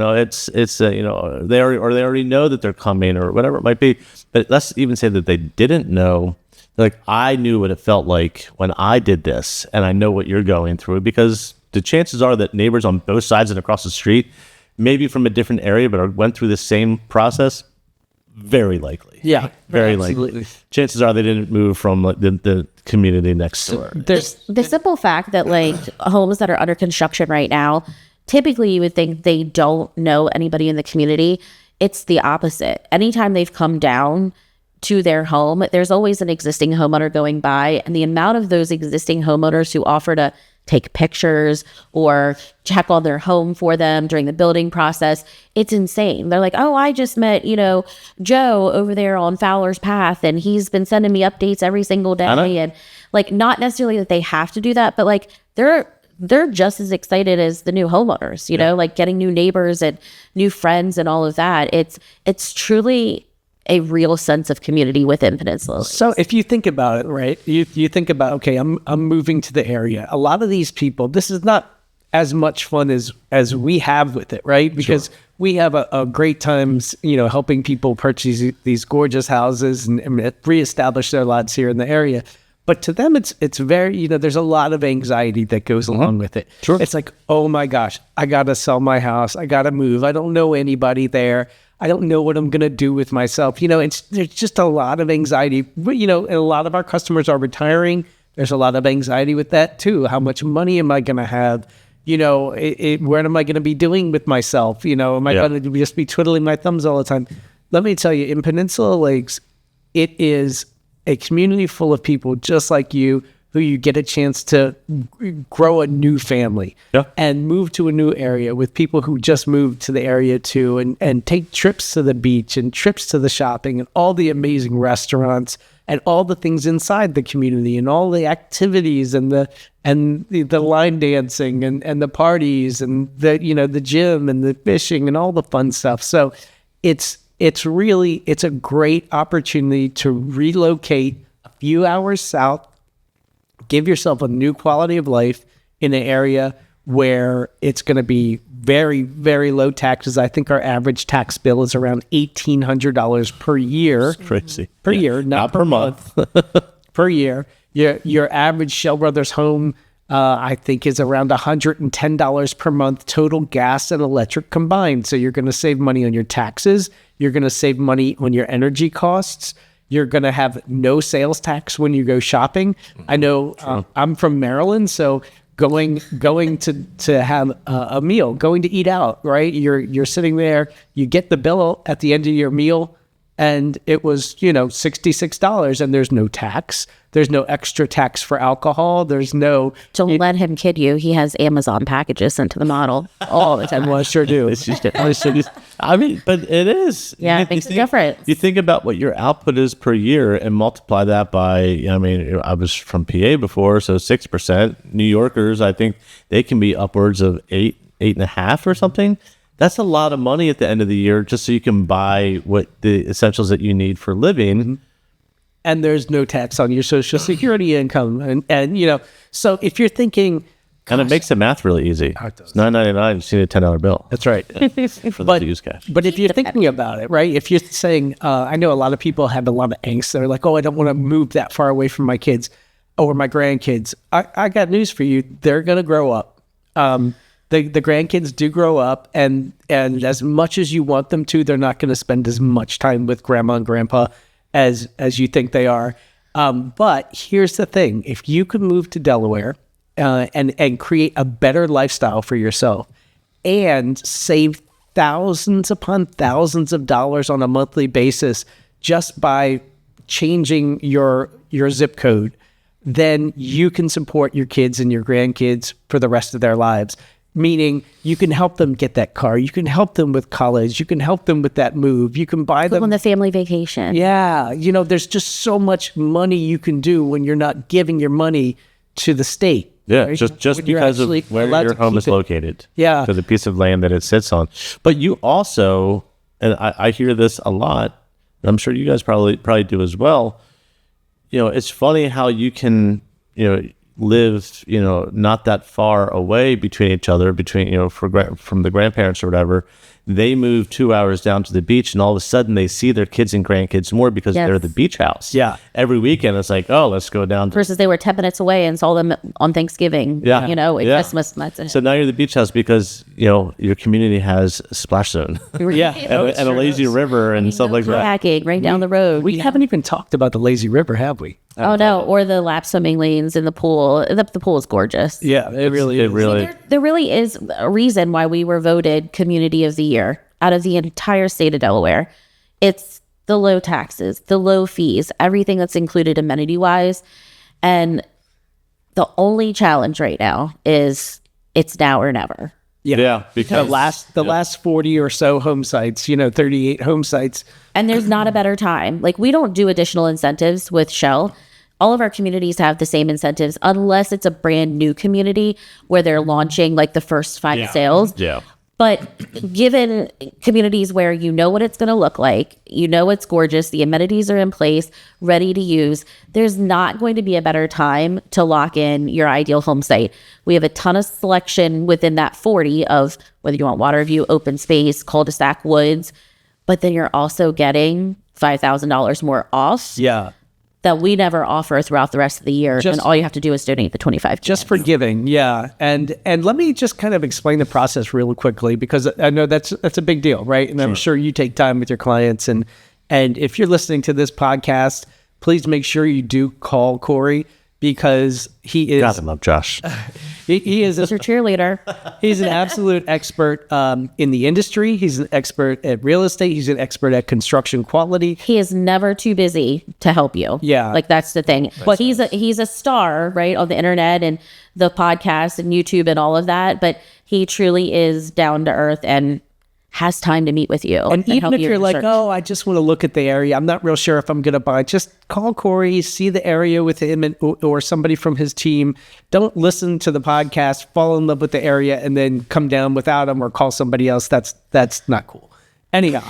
Speaker 3: already know that they're coming or whatever it might be. But let's even say that they didn't know. Like, I knew what it felt like when I did this, and I know what you're going through, because the chances are that neighbors on both sides and across the street, maybe from a different area, but went through the same process, very likely.
Speaker 1: Yeah,
Speaker 3: very likely. Chances are they didn't move from the community next door.
Speaker 2: There's the simple fact that homes that are under construction right now, typically you would think they don't know anybody in the community. It's the opposite. Anytime they've come down to their home, there's always an existing homeowner going by, and the amount of those existing homeowners who offer to take pictures or check on their home for them during the building process, it's insane. They're like, oh, I just met, Joe over there on Fowler's Path, and he's been sending me updates every single day. And not necessarily that they have to do that, but they're just as excited as the new homeowners, getting new neighbors and new friends and all of that. It's truly a real sense of community within Peninsula Lakes.
Speaker 1: So if you think about it, right, you think about, okay, I'm moving to the area. A lot of these people, this is not as much fun as we have with it, right? Because we have a great times, helping people purchase these gorgeous houses and reestablish their lots here in the area. But to them, it's very, there's a lot of anxiety that goes along with it. Sure. It's like, oh my gosh, I got to sell my house. I got to move. I don't know anybody there. I don't know what I'm going to do with myself. There's just a lot of anxiety. And a lot of our customers are retiring. There's a lot of anxiety with that too. How much money am I going to have? What am I going to be doing with myself? Am I going to just be twiddling my thumbs all the time? Let me tell you, in Peninsula Lakes, it is a community full of people just like you, who you get a chance to grow a new family and move to a new area with people who just moved to the area too, and take trips to the beach and trips to the shopping and all the amazing restaurants and all the things inside the community and all the activities and the line dancing and the parties and the gym and the fishing and all the fun stuff. So it's a great opportunity to relocate a few hours south, give yourself a new quality of life in an area where it's going to be very, very low taxes. I think our average tax bill is around $1,800 per year.
Speaker 3: It's crazy.
Speaker 1: Per year, not per month. Per year. Your average Schell Brothers home, I think, is around $110 per month, total gas and electric combined. So you're going to save money on your taxes. You're going to save money on your energy costs. You're going to have no sales tax when you go shopping. I know I'm from Maryland, so going to have a meal, going to eat out, right? You're sitting there, you get the bill at the end of your meal, and it was, $66, and there's no tax. There's no extra tax for alcohol. There's no...
Speaker 2: Don't let him kid you. He has Amazon packages sent to the model all the time.
Speaker 1: Well, I sure do.
Speaker 3: I mean, but it is.
Speaker 2: Yeah, it makes a difference.
Speaker 3: You think about what your output is per year and multiply that by, I was from PA before, so 6%. New Yorkers, I think they can be upwards of 8.5 or something. That's a lot of money at the end of the year just so you can buy what the essentials that you need for living. Mm-hmm.
Speaker 1: And there's no tax on your Social Security income. And so if you're thinking...
Speaker 3: And it makes the math really easy. It's $9.99, you see a $10 bill.
Speaker 1: That's right.
Speaker 3: For the use cash.
Speaker 1: But if you're thinking about it, right? If you're saying, I know a lot of people have a lot of angst. They're like, I don't want to move that far away from my kids or my grandkids. I got news for you. They're going to grow up. The grandkids do grow up, and as much as you want them to, they're not going to spend as much time with grandma and grandpa as you think they are. But here's the thing. If you could move to Delaware and create a better lifestyle for yourself and save thousands upon thousands of dollars on a monthly basis just by changing your zip code, then you can support your kids and your grandkids for the rest of their lives. Meaning you can help them get that car. You can help them with college. You can help them with that move. You can buy them
Speaker 2: on the family vacation.
Speaker 1: Yeah. There's just so much money you can do when you're not giving your money to the state.
Speaker 3: Yeah,
Speaker 1: right?
Speaker 3: just because of where your home is located.
Speaker 1: Yeah.
Speaker 3: To the piece of land that it sits on. But you also, and I hear this a lot, and I'm sure you guys probably do as well, it's funny how you can, live, not that far away between each other, from the grandparents or whatever. They move 2 hours down to the beach, and all of a sudden they see their kids and grandkids more because they're at the beach house.
Speaker 1: Yeah.
Speaker 3: Every weekend it's like, let's go down.
Speaker 2: Versus they were 10 minutes away and saw them on Thanksgiving. Yeah. At Christmas. That's it.
Speaker 3: So now you're the beach house because, your community has a splash zone.
Speaker 1: Yeah.
Speaker 3: and a lazy river and stuff like that.
Speaker 2: Kayaking right down the road.
Speaker 1: We haven't even talked about the lazy river, have we?
Speaker 2: Oh, no. Or the lap swimming lanes in the pool. The pool is gorgeous.
Speaker 1: Yeah, it really is.
Speaker 2: There really is a reason why we were voted Community of the Year out of the entire state of Delaware. It's the low taxes, the low fees, everything that's included amenity-wise. And the only challenge right now is it's now or never.
Speaker 3: Yeah, because
Speaker 1: the last 40 or so home sites, 38 home sites.
Speaker 2: And there's not a better time. Like, we don't do additional incentives with Schell. All of our communities have the same incentives unless it's a brand new community where they're launching like the first 5 sales.
Speaker 3: Yeah.
Speaker 2: But given communities where what it's going to look like, it's gorgeous, the amenities are in place, ready to use, there's not going to be a better time to lock in your ideal home site. We have a ton of selection within that 40 of whether you want water view, open space, cul-de-sac woods, but then you're also getting $5,000 more off.
Speaker 1: Yeah.
Speaker 2: that we never offer throughout the rest of the year. And all you have to do is donate the 25.
Speaker 1: Just for giving. Yeah. And let me just kind of explain the process really quickly, because I know that's a big deal, right? And I'm sure you take time with your clients. And if you're listening to this podcast, please make sure you do call Cory, because he is...
Speaker 3: God, I love Josh.
Speaker 1: He is
Speaker 2: your cheerleader.
Speaker 1: He's an absolute expert in the industry. He's an expert at real estate. He's an expert at construction quality.
Speaker 2: He is never too busy to help you.
Speaker 1: Yeah.
Speaker 2: Like, that's the thing. But he's a star, right, on the internet and the podcast and YouTube and all of that. But he truly is down to earth and has time to meet with you.
Speaker 1: And even if you're like, oh, I just want to look at the area, I'm not real sure if I'm going to buy, just call Cory, see the area with him or somebody from his team. Don't listen to the podcast, fall in love with the area, and then come down without him or call somebody else. That's not cool. Anyhow.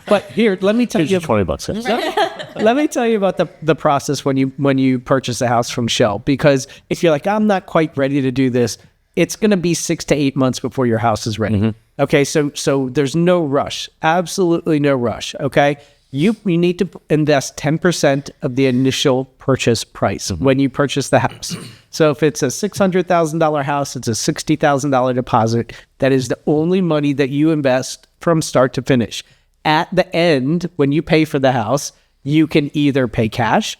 Speaker 1: But here, let me tell you.
Speaker 3: $20.
Speaker 1: Let me tell you about the process when you purchase a house from Schell, because if you're like, I'm not quite ready to do this, it's going to be 6 to 8 months before your house is ready. Okay, so there's no rush, absolutely no rush. Okay, you need to invest 10% of the initial purchase price when you purchase the house. So if it's a $600,000 house, it's a $60,000 deposit. That is the only money that you invest from start to finish. At the end, when you pay for the house, you can either pay cash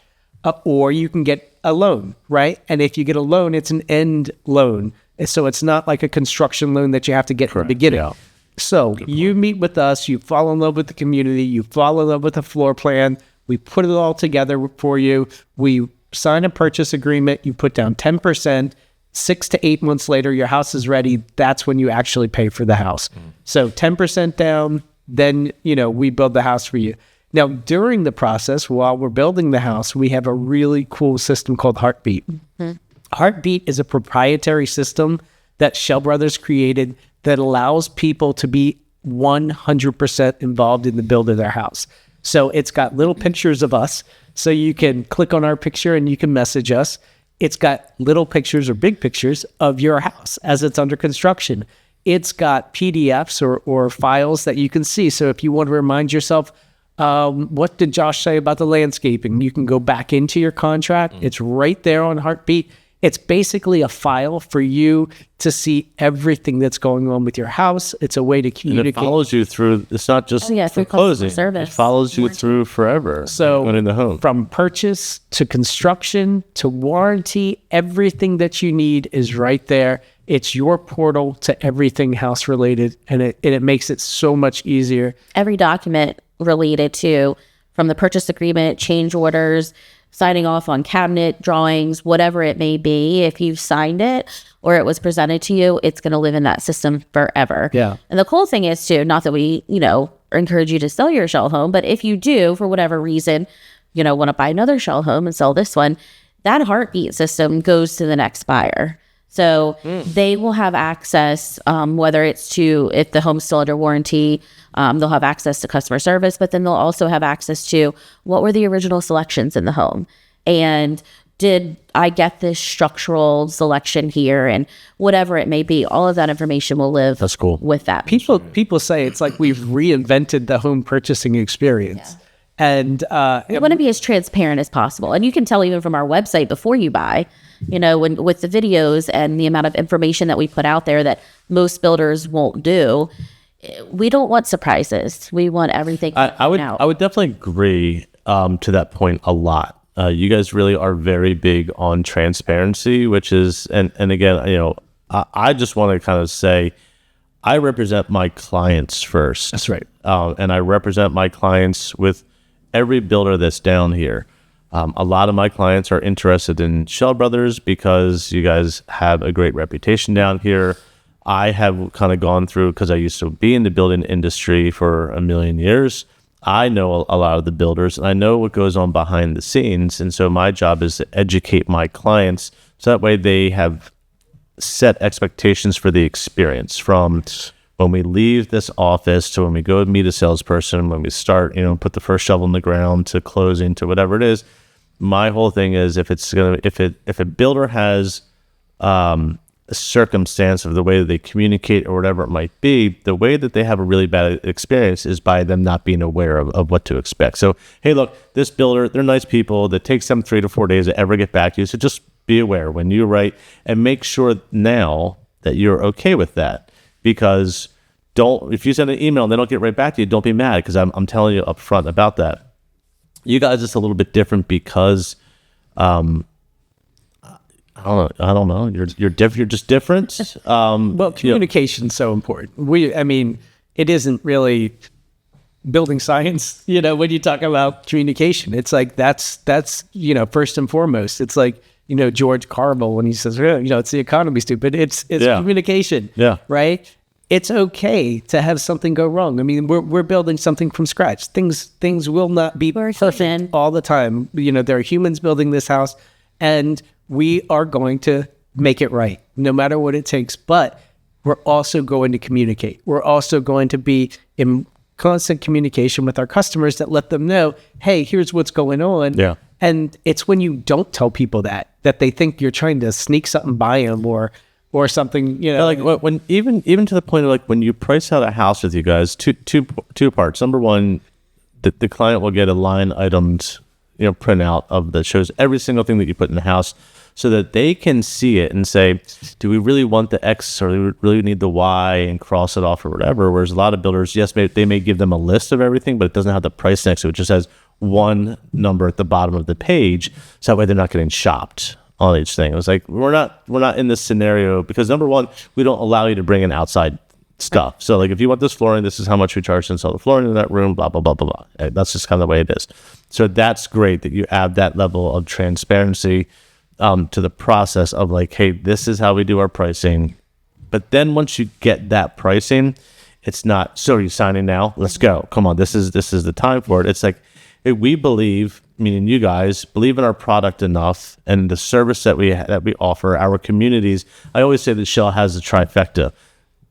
Speaker 1: or you can get a loan, right? And if you get a loan, it's an end loan. So it's not like a construction loan that you have to get in the beginning. Yeah. So you meet with us, you fall in love with the community, you fall in love with the floor plan. We put it all together for you. We sign a purchase agreement. You put down 10%. 6 to 8 months later, your house is ready. That's when you actually pay for the house. So 10% down, then, we build the house for you. Now, during the process, while we're building the house, we have a really cool system called Heartbeat. Heartbeat is a proprietary system that Schell Brothers created that allows people to be 100% involved in the build of their house. So it's got little pictures of us. So you can click on our picture and you can message us. It's got little pictures or big pictures of your house as it's under construction. It's got PDFs or files that you can see. So if you want to remind yourself, what did Josh say about the landscaping? You can go back into your contract. It's right there on Heartbeat. It's basically a file for you to see everything that's going on with your house. It's a way to communicate.
Speaker 3: And it follows you through. It's not just
Speaker 2: through
Speaker 3: closing.
Speaker 2: Service.
Speaker 3: It follows you through forever.
Speaker 1: So
Speaker 3: in the home,
Speaker 1: from purchase to construction to warranty, everything that you need is right there. It's your portal to everything house related, and it makes it so much easier.
Speaker 2: Every document related to, from the purchase agreement, change orders, signing off on cabinet drawings, whatever it may be, if you've signed it or it was presented to you, it's going to live in that system forever.
Speaker 1: Yeah.
Speaker 2: And the cool thing is too, not that we, encourage you to sell your Schell home, but if you do, for whatever reason, want to buy another Schell home and sell this one, that Heartbeat system goes to the next buyer. So they will have access, whether it's to, if the home's still under warranty, they'll have access to customer service, but then they'll also have access to what were the original selections in the home. And did I get this structural selection here, and whatever it may be, all of that information will live.
Speaker 3: That's cool.
Speaker 2: With that.
Speaker 1: People say it's like we've reinvented the home purchasing experience. Yeah. And
Speaker 2: we want to be as transparent as possible. And you can tell even from our website before you buy, with the videos and the amount of information that we put out there that most builders won't do. We don't want surprises. We want everything.
Speaker 3: I would definitely agree to that point a lot. You guys really are very big on transparency, which is, and again, I just want to kind of say, I represent my clients first.
Speaker 1: That's right.
Speaker 3: And I represent my clients with every builder that's down here. A lot of my clients are interested in Schell Brothers because you guys have a great reputation down here. I have kind of gone through, because I used to be in the building industry for a million years. I know a lot of the builders, and I know what goes on behind the scenes. And so my job is to educate my clients so that way they have set expectations for the experience from when we leave this office to when we go meet a salesperson, when we start, put the first shovel in the ground to closing to whatever it is. My whole thing is if a builder has circumstance of the way that they communicate or whatever it might be, the way that they have a really bad experience is by them not being aware of what to expect. So, hey, look, this builder, they're nice people. That takes them 3 to 4 days to ever get back to you. So just be aware when you write and make sure now that you're okay with that. Because if you send an email and they don't get right back to you, don't be mad, because I'm telling you up front about that. You guys, it's a little bit different because I don't know. You're different. You're just different.
Speaker 1: Well, communication's so important. It isn't really building science. When you talk about communication, it's like that's first and foremost. It's like George Carvel when he says, it's the economy, stupid. It's communication.
Speaker 3: Yeah.
Speaker 1: Right. It's okay to have something go wrong. We're building something from scratch. Things will not be perfect all the time. There are humans building this house, and we are going to make it right, no matter what it takes. But we're also going to communicate. We're also going to be in constant communication with our customers that let them know, hey, here's what's going on.
Speaker 3: Yeah.
Speaker 1: And it's when you don't tell people that they think you're trying to sneak something by them or something.
Speaker 3: Like when even to the point of like when you price out a house with you guys, two parts. Number one, the client will get a line items printout that shows every single thing that you put in the house, so that they can see it and say, do we really want the X, or do we really need the Y, and cross it off or whatever. Whereas a lot of builders, yes, they may give them a list of everything, but it doesn't have the price next to it. It just has one number at the bottom of the page, so that way they're not getting shopped on each thing. It was like, we're not in this scenario because, number one, we don't allow you to bring in outside stuff. So like, if you want this flooring, this is how much we charge to install the flooring in that room, blah, blah, blah, blah, blah. That's just kind of the way it is. So that's great that you add that level of transparency to the process of like, hey, this is how we do our pricing. But then once you get that pricing, it's not, so are you signing now? Let's go. Come on, this is the time for it. It's like, hey, we believe, meaning you guys, believe in our product enough and the service that we offer, our communities. I always say that Shell has a trifecta: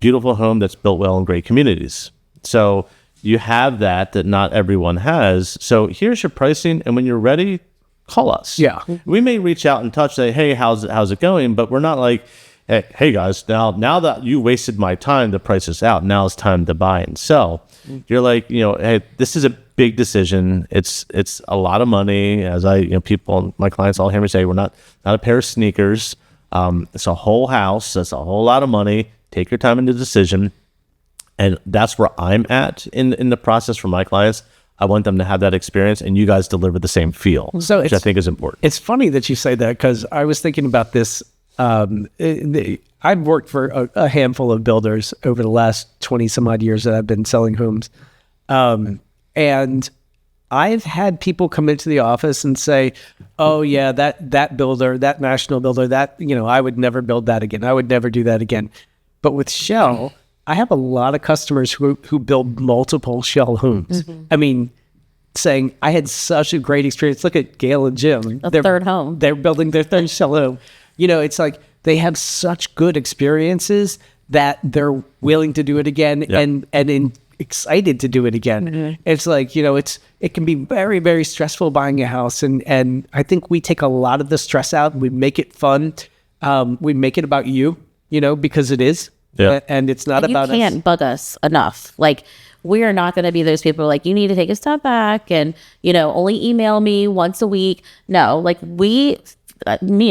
Speaker 3: beautiful home that's built well in great communities. So you have that not everyone has. So here's your pricing, and when you're ready, call us.
Speaker 1: Yeah.
Speaker 3: We may reach out and touch, say, hey, how's it going? But we're not like, hey guys, now that you wasted my time, the price is out. Now it's time to buy and sell. You're like, hey, this is a big decision. It's a lot of money. As people, my clients all hear me say, we're not a pair of sneakers. It's a whole house. That's a whole lot of money. Take your time in the decision. And that's where I'm at in the process for my clients. I want them to have that experience, and you guys deliver the same feel, which I think is important.
Speaker 1: It's funny that you say that, because I was thinking about this. I've worked for a handful of builders over the last 20 some odd years that I've been selling homes. And I've had people come into the office and say, oh yeah, that builder, that national builder, that, I would never build that again. I would never do that again. But with Shell, I have a lot of customers who build multiple Shell homes. Mm-hmm. Saying, I had such a great experience. Look at Gail and Jim.
Speaker 2: Their third home.
Speaker 1: They're building their third Shell home. It's like they have such good experiences that they're willing to do it again. Yep. and excited to do it again. Mm-hmm. It's like, it can be very, very stressful buying a house. And I think we take a lot of the stress out. We make it fun. We make it about you, because it is.
Speaker 3: Yeah.
Speaker 1: And it's not about us.
Speaker 2: You can't bug us enough. Like, we are not going to be those people like, you need to take a step back and, only email me once a week. No, like me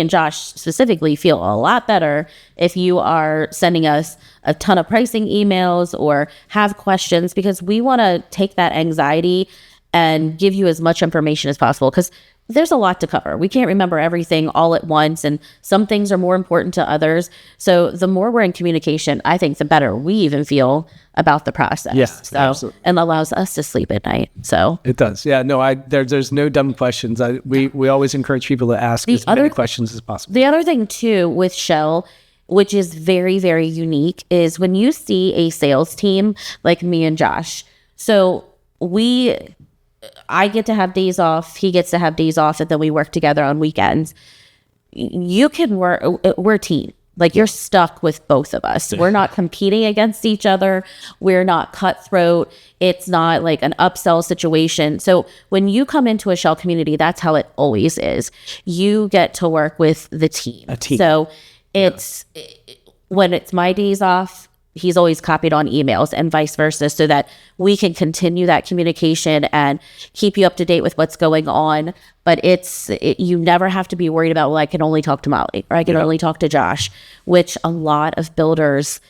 Speaker 2: and Josh specifically feel a lot better if you are sending us a ton of pricing emails or have questions, because we want to take that anxiety and give you as much information as possible, because there's a lot to cover. We can't remember everything all at once, and some things are more important to others. So the more we're in communication, I think the better we even feel about the process.
Speaker 1: Yeah,
Speaker 2: so,
Speaker 1: absolutely.
Speaker 2: And allows us to sleep at night. So
Speaker 1: it does. Yeah, no, there's no dumb questions. We always encourage people to ask as many questions as possible. The
Speaker 2: other thing too with Shell, which is very, very unique, is when you see a sales team like me and Josh. So I get to have days off, he gets to have days off, and then we work together on weekends. You can work, we're a team. Like, you're stuck with both of us. We're not competing against each other. We're not cutthroat. It's not like an upsell situation. So when you come into a Shell community, that's how it always is. You get to work with the team.
Speaker 1: A team.
Speaker 2: So When it's my days off, he's always copied on emails and vice versa, so that we can continue that communication and keep you up to date with what's going on. But you never have to be worried about, well, I can only talk to Molly or I can only talk to Josh, which a lot of builders,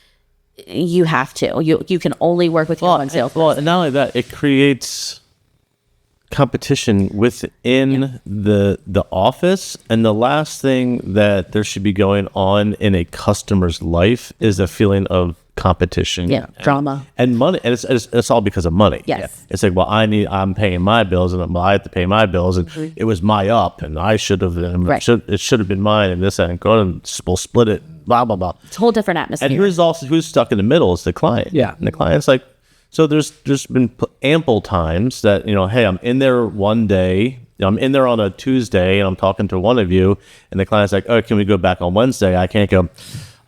Speaker 2: you have to. You can only work with one sales.
Speaker 3: Well, and not only that, it creates competition within the office, and the last thing that there should be going on in a customer's life is a feeling of competition,
Speaker 2: drama
Speaker 3: and money, and it's all because of money.
Speaker 2: Yes.
Speaker 3: It's like, well, I'm paying my bills, and I have to pay my bills, and it was my up, and I should have, it should have been mine, and this and go and we'll split it, blah blah blah.
Speaker 2: It's a whole different atmosphere.
Speaker 3: And who's stuck in the middle is the client.
Speaker 1: Yeah,
Speaker 3: and the client's like. So there's been ample times that, hey, I'm in there one day, I'm in there on a Tuesday, and I'm talking to one of you, and the client's like, oh, can we go back on Wednesday? I can't go.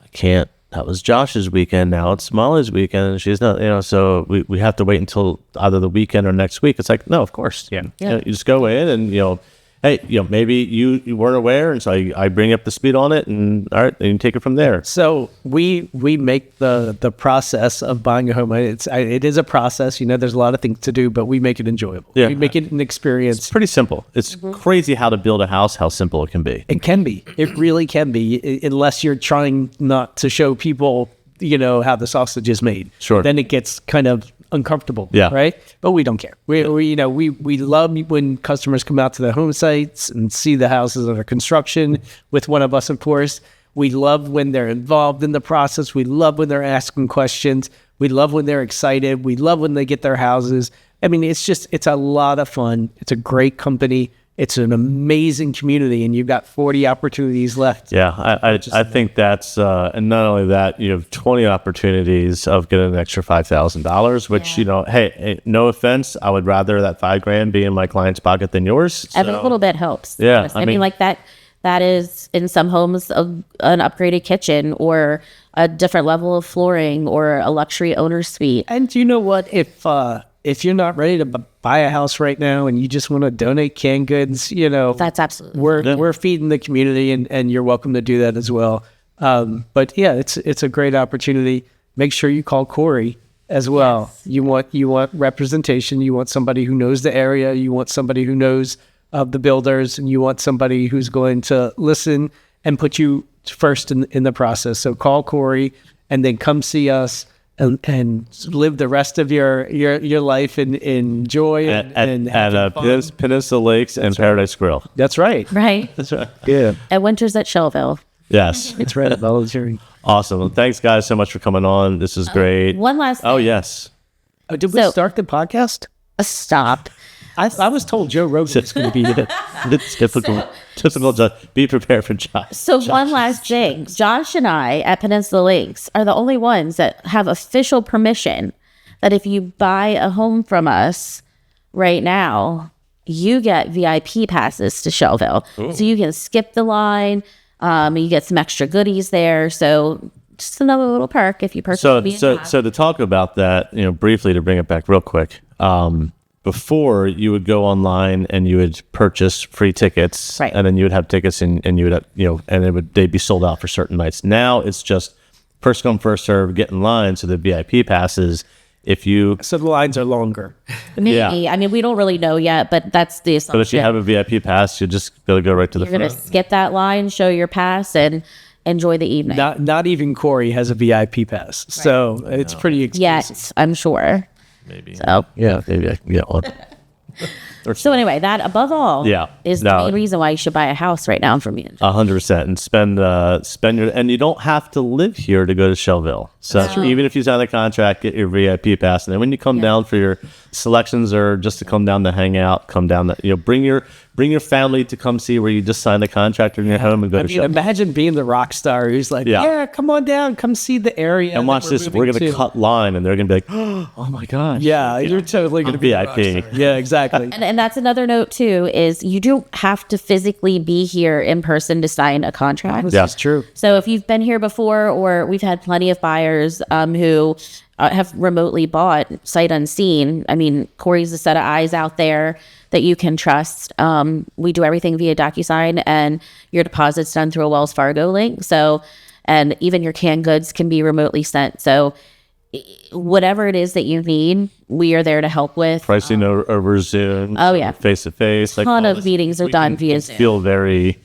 Speaker 3: I can't. That was Josh's weekend. Now it's Molly's weekend, and she's not, so we have to wait until either the weekend or next week. It's like, no, of course. Yeah. You just go in and, hey, maybe you weren't aware, and so I bring up the speed on it, and all right, then you take it from there.
Speaker 1: So we make the process of buying a home. It is a process. There's a lot of things to do, but we make it enjoyable. Yeah. We make it an experience.
Speaker 3: It's pretty simple. It's crazy how to build a house, how simple it can be.
Speaker 1: It can be. It really can be, unless you're trying not to show people, how the sausage is made.
Speaker 3: Sure.
Speaker 1: Then it gets kind of uncomfortable.
Speaker 3: Yeah.
Speaker 1: Right. But we don't care. We love when customers come out to the home sites and see the houses under construction with one of us, of course. We love when they're involved in the process. We love when they're asking questions. We love when they're excited. We love when they get their houses. I mean, it's a lot of fun. It's a great company. It's an amazing community, and you've got 40 opportunities left.
Speaker 3: Yeah, I think that's, and not only that, you have 20 opportunities of getting an extra $5,000, which, hey, no offense, I would rather that $5,000 be in my client's pocket than yours.
Speaker 2: Every little bit helps.
Speaker 3: Yeah.
Speaker 2: I mean, like that is in some homes an upgraded kitchen or a different level of flooring or a luxury owner's suite.
Speaker 1: And you know what? If you're not ready to buy a house right now and you just want to donate canned goods,
Speaker 2: that's absolutely
Speaker 1: we're feeding the community, and you're welcome to do that as well. But yeah, it's a great opportunity. Make sure you call Cory as well. Yes. You want representation. You want somebody who knows the area. You want somebody who knows the builders, and you want somebody who's going to listen and put you first in the process. So call Cory and then come see us. And live the rest of your life in joy
Speaker 3: at Peninsula Lakes and Paradise Grill.
Speaker 1: That's right.
Speaker 2: Right.
Speaker 3: That's right.
Speaker 1: Yeah.
Speaker 2: And winters at Shellville.
Speaker 3: Yes.
Speaker 1: It's right at volunteering.
Speaker 3: Awesome. Well, thanks, guys, so much for coming on. This is great.
Speaker 2: One last thing.
Speaker 3: Oh, yes.
Speaker 1: Did we start the podcast?
Speaker 2: Stop.
Speaker 1: I was told Joe Rogan is going to be it.
Speaker 3: It's typical. Be prepared for Josh.
Speaker 2: So one last thing. Josh and I at Peninsula Lakes are the only ones that have official permission that if you buy a home from us right now, you get VIP passes to Shellville. Ooh. So you can skip the line. You get some extra goodies there. So just another little perk if you purchase.
Speaker 3: So to talk about that, briefly, to bring it back real quick. Before, you would go online and you would purchase free tickets,
Speaker 2: right,
Speaker 3: and then you would have tickets and you would have, and they'd be sold out for certain nights. Now it's just first come, first serve, get in line. So the VIP passes,
Speaker 1: so the lines are longer.
Speaker 2: Maybe. Yeah. I mean, we don't really know yet, but that's the assumption.
Speaker 3: But if you have a VIP pass, you just be able to go right to the front.
Speaker 2: You're going to skip that line, show your pass, and enjoy the evening.
Speaker 1: Not even Cory has a VIP pass, right. So it's pretty exclusive.
Speaker 2: Yes, I'm sure.
Speaker 3: Maybe.
Speaker 2: So
Speaker 3: maybe I can get one.
Speaker 2: So anyway, that above all is the main reason why you should buy a house right now from me.
Speaker 3: 100%, and spend your, and you don't have to live here to go to Shellville. So even if you sign the contract, get your VIP pass, and then when you come down for your selections or just to come down to hang out, come down to, bring your family to come see where you just signed the contract in your home and go to Shellville.
Speaker 1: Imagine being the rock star who's like, come on down, come see the area.
Speaker 3: And watch this, we're going to cut line, and they're going to be like, oh my gosh.
Speaker 1: Yeah, you're totally going to be
Speaker 3: VIP.
Speaker 1: Yeah, exactly.
Speaker 2: And that's another note too, is you don't have to physically be here in person to sign a contract.
Speaker 1: That's true.
Speaker 2: So if you've been here before, or we've had plenty of buyers who have remotely bought sight unseen. I mean, Cory's a set of eyes out there that you can trust. We do everything via DocuSign, and your deposit's done through a Wells Fargo link. So, and even your canned goods can be remotely sent. So whatever it is that you need, we are there to help with.
Speaker 3: Pricing over Zoom.
Speaker 2: Oh, yeah.
Speaker 3: Face to face.
Speaker 2: A ton of meetings are done via Zoom.
Speaker 3: Feel very,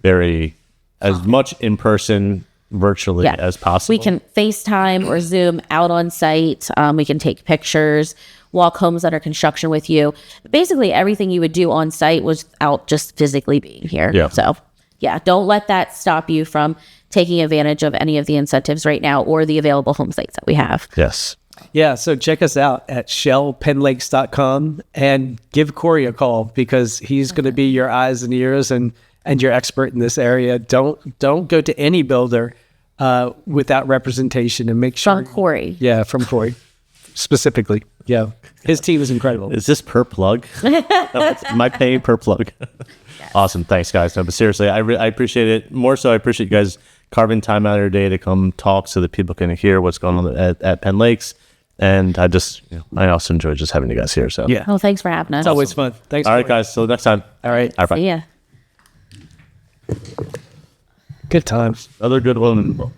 Speaker 3: very, as much in person virtually as possible.
Speaker 2: We can FaceTime or Zoom out on site. We can take pictures, walk homes under construction with you. Basically, everything you would do on site without just physically being here.
Speaker 3: Yeah.
Speaker 2: So, yeah, don't let that stop you from taking advantage of any of the incentives right now or the available home sites that we have.
Speaker 3: Yes.
Speaker 1: Yeah, so check us out at shellpenlakes.com and give Cory a call, because he's going to be your eyes and ears and your expert in this area. Don't go to any builder without representation, and make sure.
Speaker 2: From Cory.
Speaker 1: Yeah, from Cory specifically. Yeah, his team is incredible.
Speaker 3: Is this per plug? Am I paying per plug? Yes. Awesome. Thanks, guys. No, but seriously, I appreciate it. More so, I appreciate you guys carving time out of your day to come talk so that people can hear what's going on at Penn Lakes. And I also enjoy just having you guys here. So
Speaker 1: yeah.
Speaker 2: Oh, thanks for having us.
Speaker 1: It's always fun. Thanks.
Speaker 3: All right, guys. Till next time.
Speaker 1: All right.
Speaker 3: All right. Bye.
Speaker 2: See ya.
Speaker 1: Good times.
Speaker 3: Another good one.